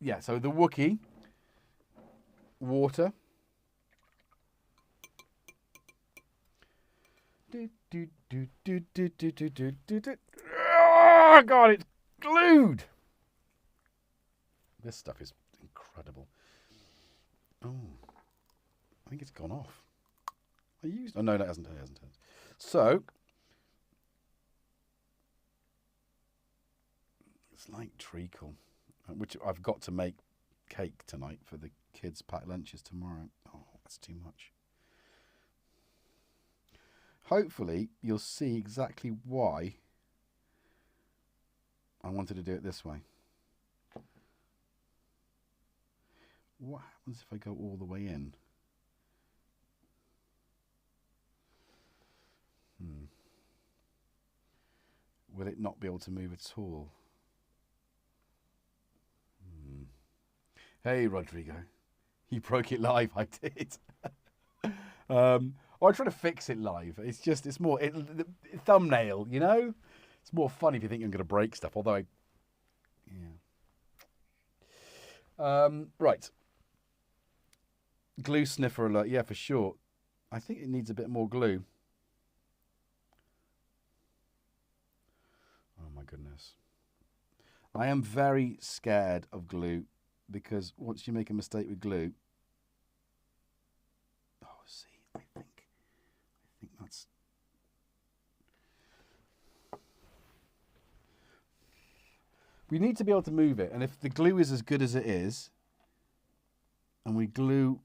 Yeah, so the Wookiee, water. Oh, God, it's glued. This stuff is incredible. Oh, I think it's gone off. Oh, no, it hasn't. It hasn't. So, it's like treacle, which I've got to make cake tonight for the kids' packed lunches tomorrow. Oh, that's too much. Hopefully, you'll see exactly why I wanted to do it this way. What happens if I go all the way in? Will it not be able to move at all? Hey, Rodrigo. You broke it live. I did. I try to fix it live. It's more the thumbnail, you know? It's more fun if you think you're going to break stuff, although right. Glue sniffer alert. Yeah, for sure. I think it needs a bit more glue. Oh, my goodness. I am very scared of glue because once you make a mistake with glue... Oh, see, I think that's... We need to be able to move it, and if the glue is as good as it is, and we glue...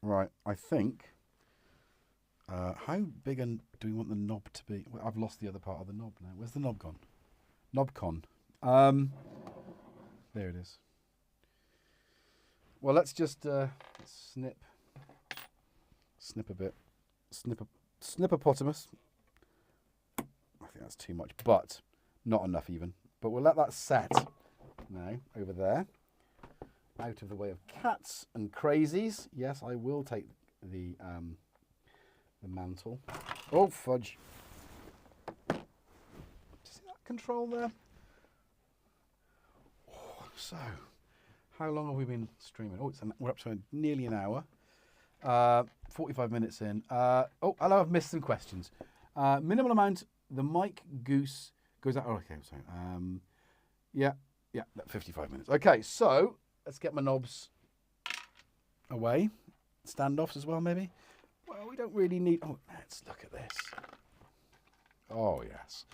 Right, I think... how big do we want the knob to be? Well, I've lost the other part of the knob now. Where's the knob gone? Knobcon. There it is. Well, let's just snip a bit. Snippopotamus. I think that's too much, but not enough even. But we'll let that set now over there. Out of the way of cats and crazies. Yes, I will take the mantle. Oh, fudge. See that control there? Oh, so, how long have we been streaming? Oh, we're up to nearly an hour. 45 minutes in. Oh, hello, I've missed some questions. Minimal amount, the mic goose goes out. Oh, okay, sorry. Yeah, 55 minutes. Okay, so let's get my knobs away. Standoffs as well, maybe. Well, we don't really need... Oh, let's look at this. Oh, yes.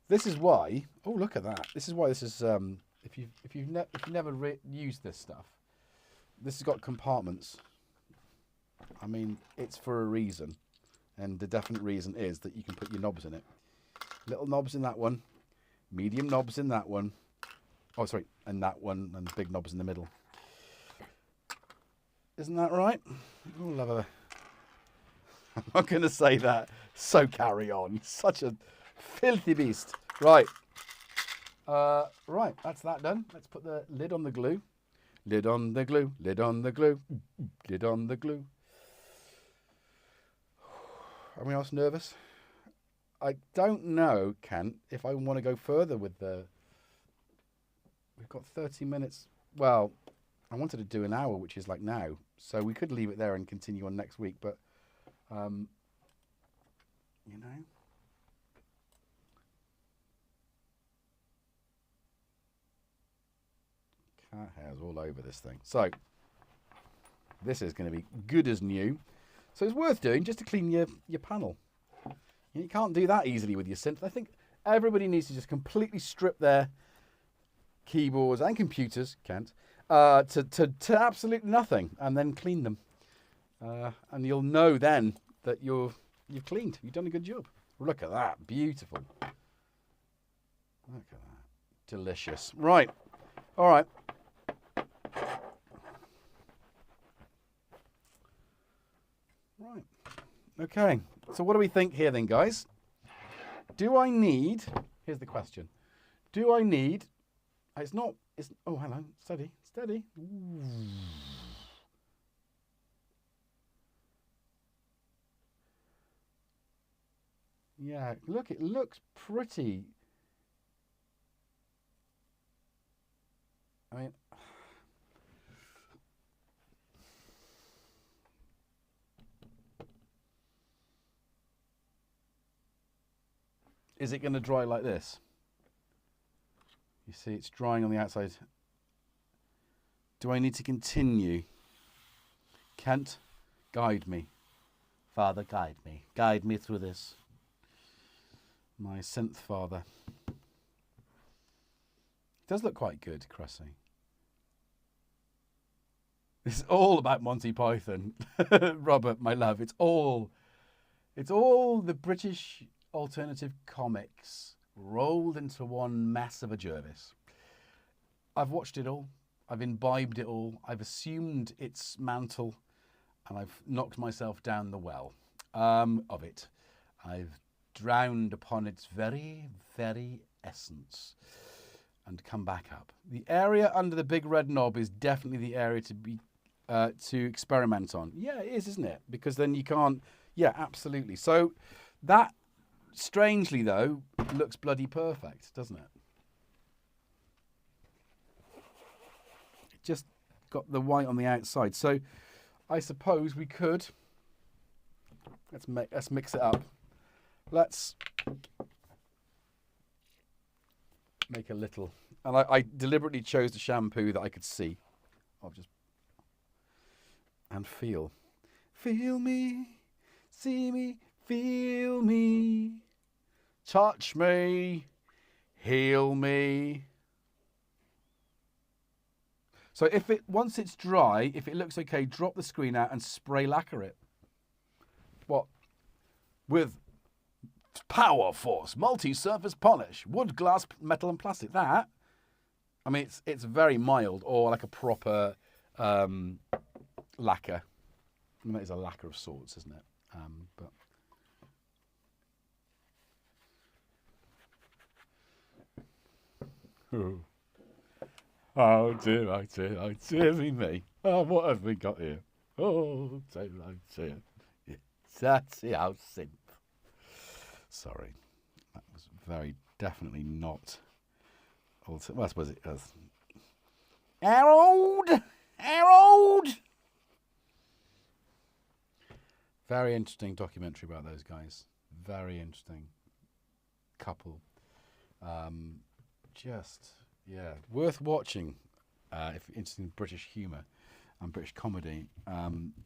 This is why... Oh, look at that. This is why this is... If you've never used this stuff, this has got compartments. I mean, it's for a reason. And the definite reason is that you can put your knobs in it. Little knobs in that one. Medium knobs in that one. Oh, sorry. And that one. And big knobs in the middle. Isn't that right? Oh, love her. I'm not going to say that. So carry on. Such a filthy beast. Right. Right, that's that done. Let's put the lid on the glue. Lid on the glue. Lid on the glue. Lid on the glue. Anyone else nervous? I don't know, Kent, if I want to go further with the... We've got 30 minutes. Well, I wanted to do an hour, which is like now. So we could leave it there and continue on next week, but... you know... Cat hairs all over this thing. So, this is going to be good as new. So it's worth doing just to clean your panel. You can't do that easily with your synth. I think everybody needs to just completely strip their keyboards and computers, to absolutely nothing, and then clean them. And you'll know then that you've cleaned. You've done a good job. Look at that. Beautiful. Look at that. Delicious. Right. All right. Right. Okay. So what do we think here then, guys? Do I need... Here's the question. Do I need... It's not... It's, oh, hang on. Steady. Steady. Ooh. Yeah, look, it looks pretty. I mean, is it going to dry like this? You see, it's drying on the outside. Do I need to continue? Kent, guide me. Father, guide me. Guide me through this. My synth father. It does look quite good, Cressy. It's all about Monty Python. Robert, my love, it's all the British alternative comics rolled into one mess of a Jervis. I've watched it all. I've imbibed it all. I've assumed its mantle, and I've knocked myself down the well of it. I've drowned upon its very, very essence and come back up. The area under the big red knob is definitely the area to experiment on. Yeah, it is, isn't it? Because then you can't... Yeah, absolutely. So that, strangely though, looks bloody perfect, doesn't it? It just got the white on the outside. So I suppose we could... Let's mix it up. Let's make a little... And I deliberately chose the shampoo that I could see. I'll just... And feel. Feel me, see me, feel me, touch me, heal me. So once it's dry, if it looks okay, drop the screen out and spray lacquer it. What? With Power Force multi-surface polish, wood, glass, metal and plastic. That, I mean, it's very mild, or like a proper lacquer. I mean, it is a lacquer of sorts, isn't it? But oh dear, oh dear, oh dear me. Oh, what have we got here? Oh dear, oh dear. Yeah, that's the old synth. Sorry, that was very definitely not. Well, I suppose it does. Harold! Very interesting documentary about those guys. Very interesting couple. Yeah, worth watching if you're interested in British humour and British comedy.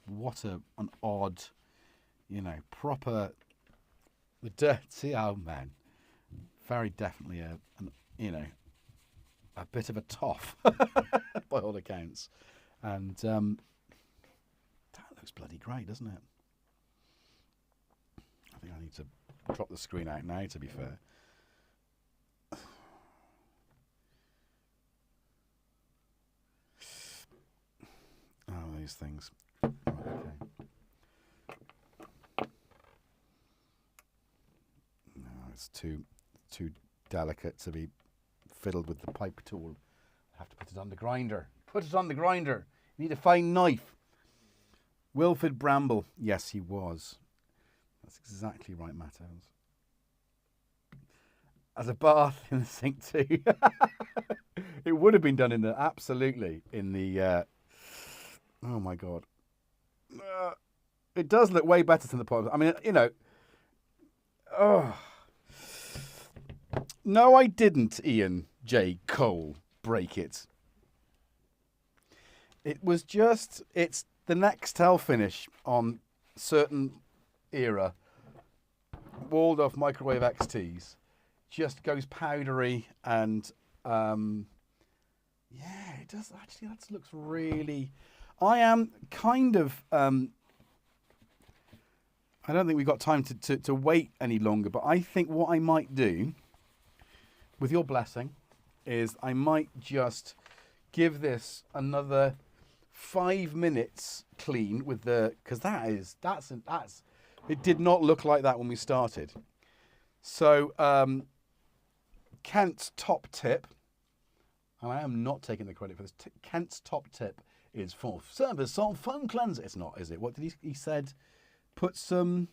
What an odd, proper, the dirty old man. Very definitely a bit of a toff by all accounts. And that looks bloody great, doesn't it? I think I need to drop the screen out now, to be fair. Oh, these things. Right, okay. No, it's too delicate to be fiddled with the pipe tool. I have to put it on the grinder. Put it on the grinder. You need a fine knife. Wilfred Bramble. Yes, he was. That's exactly right, Matt Evans. As a bath in the sink too. It would have been done in the, absolutely, in the, oh my God. It does look way better than the pot. I mean, oh. No, I didn't, Ian J. Cole, break it. It was just, it's the Nextel finish on certain era Waldorf microwave XTs. Just goes powdery and, yeah, it does actually, that looks really, I am kind of, I don't think we've got time to wait any longer, but I think what I might do, with your blessing, is I might just give this another 5 minutes clean with the, because that's it did not look like that when we started. So Kent's top tip, and I am not taking the credit for this. Kent's top tip is for service on foam cleanser. It's not, is it? What did he said? Put some.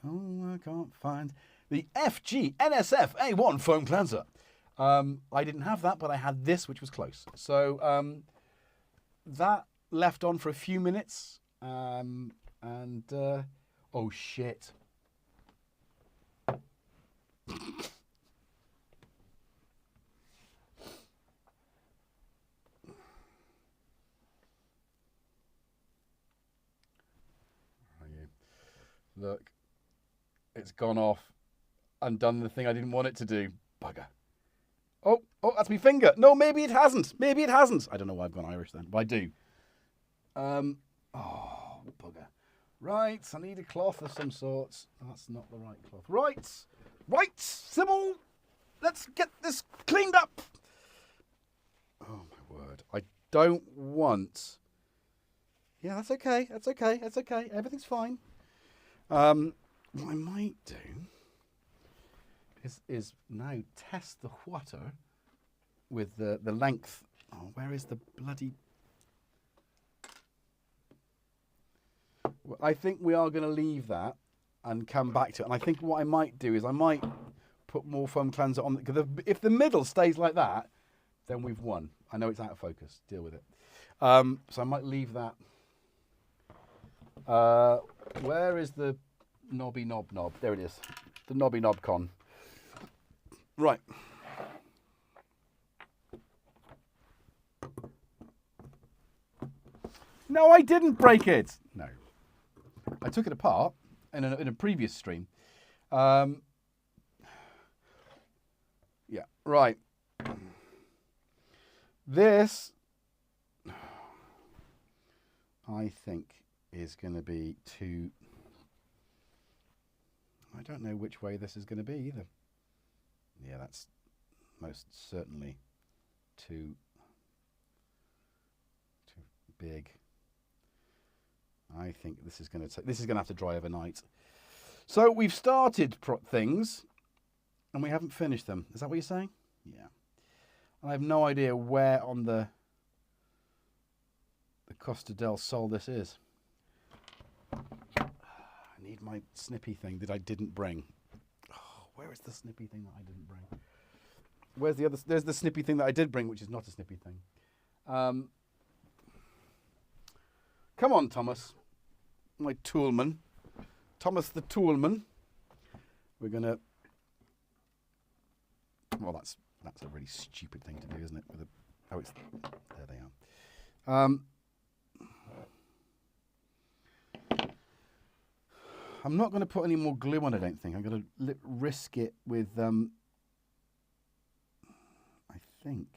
Oh, I can't find the FG NSF A1 foam cleanser. I didn't have that, but I had this, which was close. So that left on for a few minutes, and oh shit! Look, it's gone off and done the thing I didn't want it to do. Bugger. Oh, that's my finger. No, maybe it hasn't. Maybe it hasn't. I don't know why I've gone Irish then, but I do. Oh, bugger. Right, I need a cloth of some sorts. That's not the right cloth. Right, Sybil, let's get this cleaned up. Oh, my word. I don't want... Yeah, that's okay. Everything's fine. What I might do is now test the water with the length. Oh, where is the bloody... I think we are going to leave that and come back to it. And I think what I might do is I might put more foam cleanser on. Because if the middle stays like that, then we've won. I know it's out of focus. Deal with it. So I might leave that. Where is the knobby knob? There it is. The knobby knob con. Right. No, I didn't break it. No. I took it apart in a previous stream. Yeah, right. This, I think, is going to be too... I don't know which way this is going to be either. Yeah, that's most certainly too big. I think this is going to have to dry overnight. So we've started things, and we haven't finished them. Is that what you're saying? Yeah. And I have no idea where on the Costa del Sol this is. I need my snippy thing that I didn't bring. Oh, where is the snippy thing that I didn't bring? Where's the other? There's the snippy thing that I did bring, which is not a snippy thing. Come on, Thomas, my toolman. Thomas the toolman. We're gonna... Well, that's a really stupid thing to do, isn't it? Oh, it's... There they are. I'm not going to put any more glue on, I don't think. I'm going to risk it with... I think...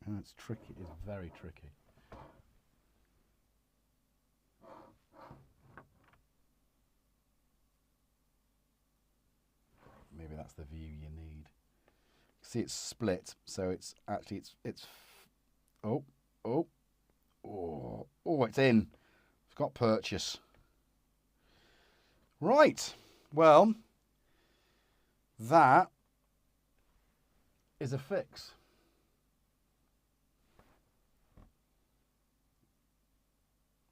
Oh, it's tricky. It's very tricky. Maybe that's the view you need. See, it's split, so it's actually it's. Oh, it's in. It's got purchase. Right. Well, that is a fix.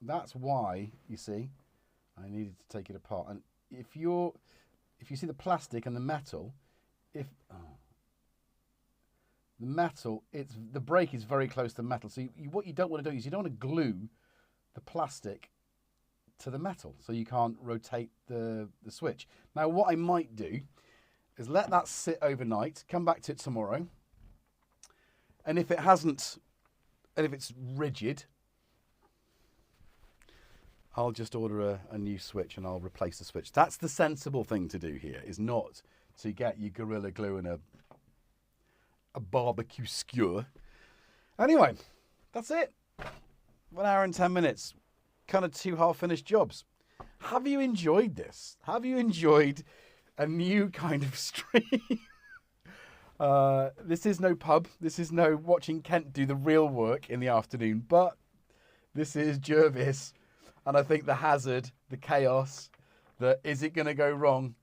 That's why, you see, I needed to take it apart. And if you see the plastic and the metal, the metal, the brake is very close to the metal. So what you don't want to do is you don't want to glue the plastic to the metal, so you can't rotate the switch. Now, what I might do is let that sit overnight, come back to it tomorrow, and if it's rigid, I'll just order a new switch and I'll replace the switch. That's the sensible thing to do here, is not to get your Gorilla Glue and a barbecue skewer. Anyway, that's it. 1 hour and 10 minutes. Kind of 2 half-finished jobs. Have you enjoyed this? Have you enjoyed a new kind of stream? This is no pub. This is no watching Kent do the real work in the afternoon. But this is Jervis. And I think the hazard, the chaos, the is it going to go wrong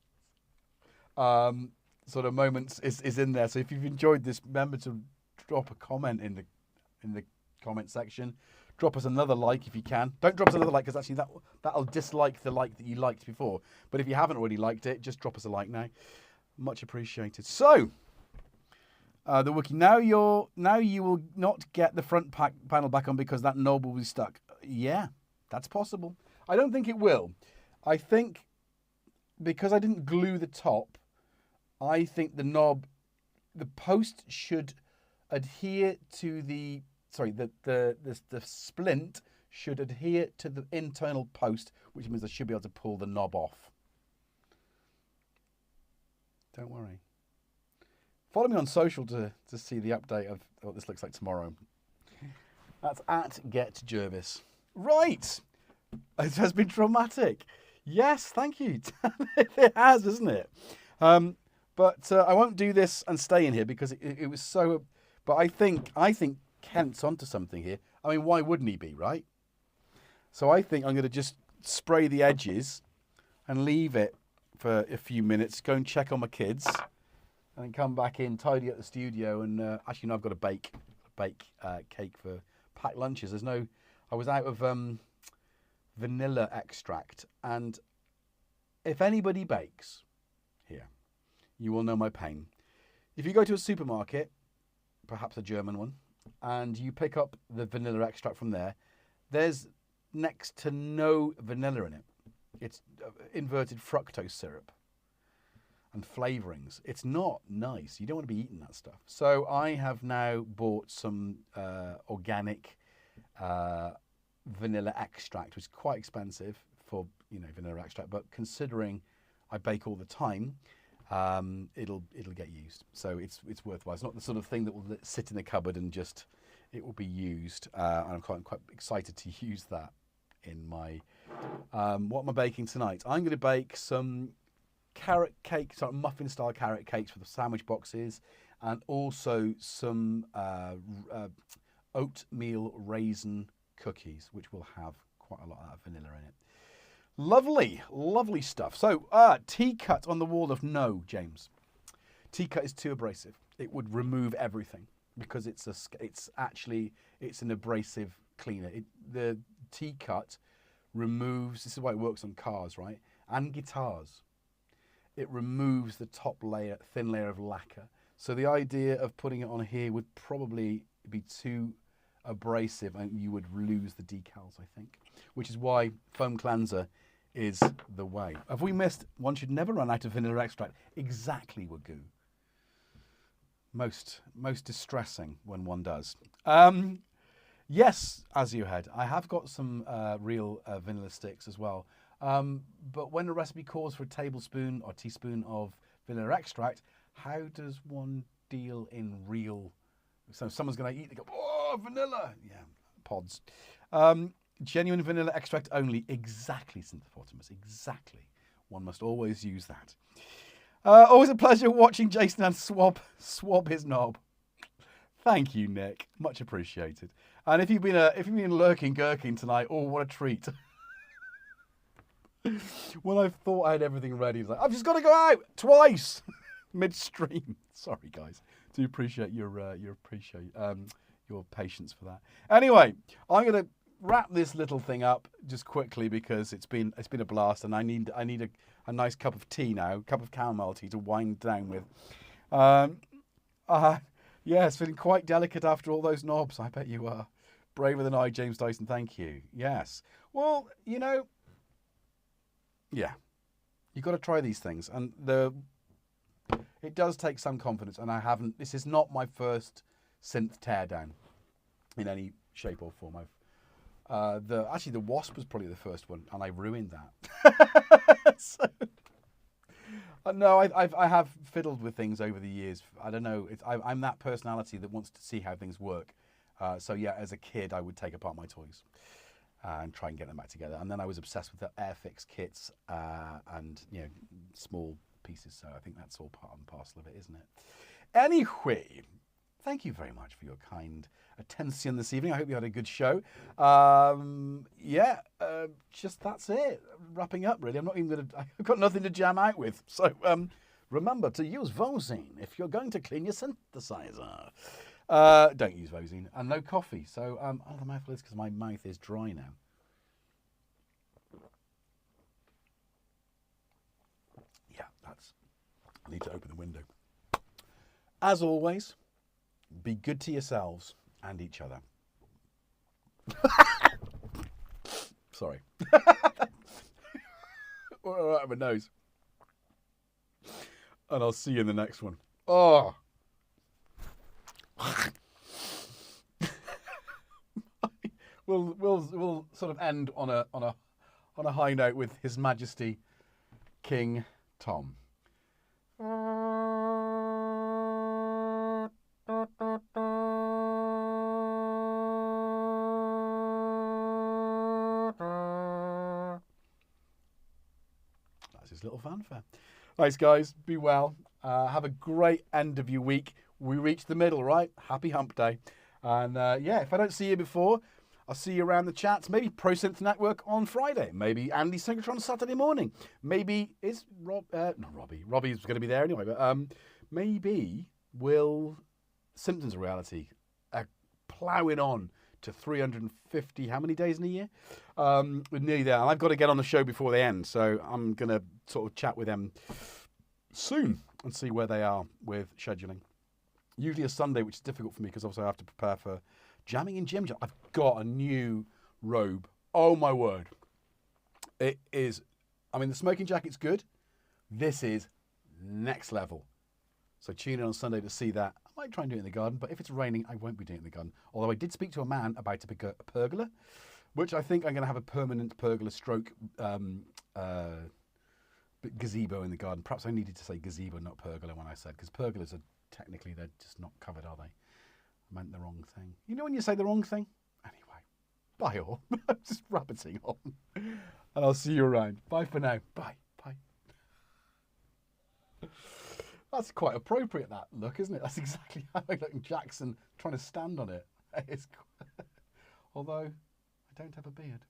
sort of moments is in there. So if you've enjoyed this, remember to drop a comment in the comment section. Drop us another like if you can. Don't drop us another like, because actually that'll dislike the like that you liked before. But if you haven't already liked it, just drop us a like now. Much appreciated. So the wiki now you will not get the front panel back on because that knob will be stuck. Yeah. That's possible. I don't think it will. I think because I didn't glue the top, I think the knob, the post should adhere to the, sorry, the splint should adhere to the internal post, which means I should be able to pull the knob off. Don't worry. Follow me on social to see the update of what this looks like tomorrow. That's at GetJervis. Right. It has been traumatic. Yes, thank you. It has, isn't it? But I won't do this and stay in here because it was so... But I think Kent's onto something here. I mean, why wouldn't he be, right? So I think I'm going to just spray the edges and leave it for a few minutes, go and check on my kids, and then come back in, tidy up the studio, and actually, no, I've got to bake cake for packed lunches. I was out of vanilla extract, and if anybody bakes here, you will know my pain. If you go to a supermarket, perhaps a German one, and you pick up the vanilla extract from there, there's next to no vanilla in it. It's inverted fructose syrup and flavorings. It's not nice. You don't want to be eating that stuff. So I have now bought some organic vanilla extract, which is quite expensive for, vanilla extract, but considering I bake all the time, it'll get used. So it's worthwhile. It's not the sort of thing that will sit in the cupboard and just, it will be used. And I'm quite excited to use that in my, what am I baking tonight? I'm going to bake some carrot cake, sort of muffin style carrot cakes for the sandwich boxes, and also some oatmeal raisin cookies, which will have quite a lot of vanilla in it. Lovely, lovely stuff. So, T-cut on the Waldorf. No, James. T-cut is too abrasive. It would remove everything because it's an abrasive cleaner. The T-cut removes, this is why it works on cars, right? And guitars. It removes the top layer, thin layer of lacquer. So the idea of putting it on here would probably be too abrasive and you would lose the decals, I think. Which is why foam cleanser is the way. Have we missed? One should never run out of vanilla extract. Exactly, Wagoo. Most distressing when one does. Yes, as you had, I have got some real vanilla sticks as well. But when a recipe calls for a tablespoon or teaspoon of vanilla extract, how does one deal in real? So someone's going to eat, they go, oh, vanilla. Yeah, pods. Genuine vanilla extract only. Exactly, Synth, exactly. One must always use that. Always a pleasure watching Jason and swab his knob. Thank you, Nick. Much appreciated. And if you've been lurking gherkin tonight, oh, what a treat. When I thought I had everything ready, I was like, I've just got to go out twice midstream. Sorry, guys. Do appreciate your patience for that. Anyway, I'm going to wrap this little thing up just quickly because it's been a blast, and I need a nice cup of tea now, a cup of chamomile tea to wind down with. Yeah, it's feeling quite delicate after all those knobs. I bet you are. Braver than I, James Dyson. Thank you. Yes. Well, yeah, you've got to try these things, and it does take some confidence. And this is not my first synth teardown in any shape or form. Actually, the Wasp was probably the first one, and I ruined that. So, no, I have fiddled with things over the years. I don't know. I'm that personality that wants to see how things work. So yeah, as a kid, I would take apart my toys and try and get them back together. And then I was obsessed with the Airfix kits and small pieces. So I think that's all part and parcel of it, isn't it? Anyway, thank you very much for your kind attention this evening. I hope you had a good show. Just that's it. Wrapping up, really. I've got nothing to jam out with. So remember to use Vosine if you're going to clean your synthesizer. Don't use Vosine. And no coffee. So the mouthful is because my mouth is dry now. Yeah, I need to open the window. As always, be good to yourselves and each other. Sorry. All right, my nose. And I'll see you in the next one. Oh. We'll sort of end on a high note with His Majesty King Tom. That's his little fanfare. Thanks, guys. Be well. Have a great end of your week. We reached the middle, right? Happy hump day. And yeah, if I don't see you before, I'll see you around the chats. Maybe Pro Synth Network on Friday. Maybe Andy Synchrotron Saturday morning. Maybe is not Robbie. Robbie's going to be there anyway. But maybe will Symptoms of Reality ploughing on to 350. How many days in a year? We're nearly there. And I've got to get on the show before they end, so I'm going to sort of chat with them soon and see where they are with scheduling. Usually a Sunday, which is difficult for me because obviously I have to prepare for jamming in Gym Jam. I've got a new robe. Oh my word. It is, I mean, the smoking jacket's good. This is next level. So tune in on Sunday to see that. I might try and do it in the garden, but if it's raining, I won't be doing it in the garden. Although I did speak to a man about to pick a pergola, which I think I'm going to have a permanent pergola stroke gazebo in the garden. Perhaps I needed to say gazebo, not pergola when I said, because pergolas are technically, they're just not covered, are they? I meant the wrong thing. You know when you say the wrong thing? Anyway, bye all. I'm just rabbiting on. And I'll see you around. Bye for now. Bye. Bye. That's quite appropriate, that look, isn't it? That's exactly how I look in Jackson trying to stand on it. Although, I don't have a beard.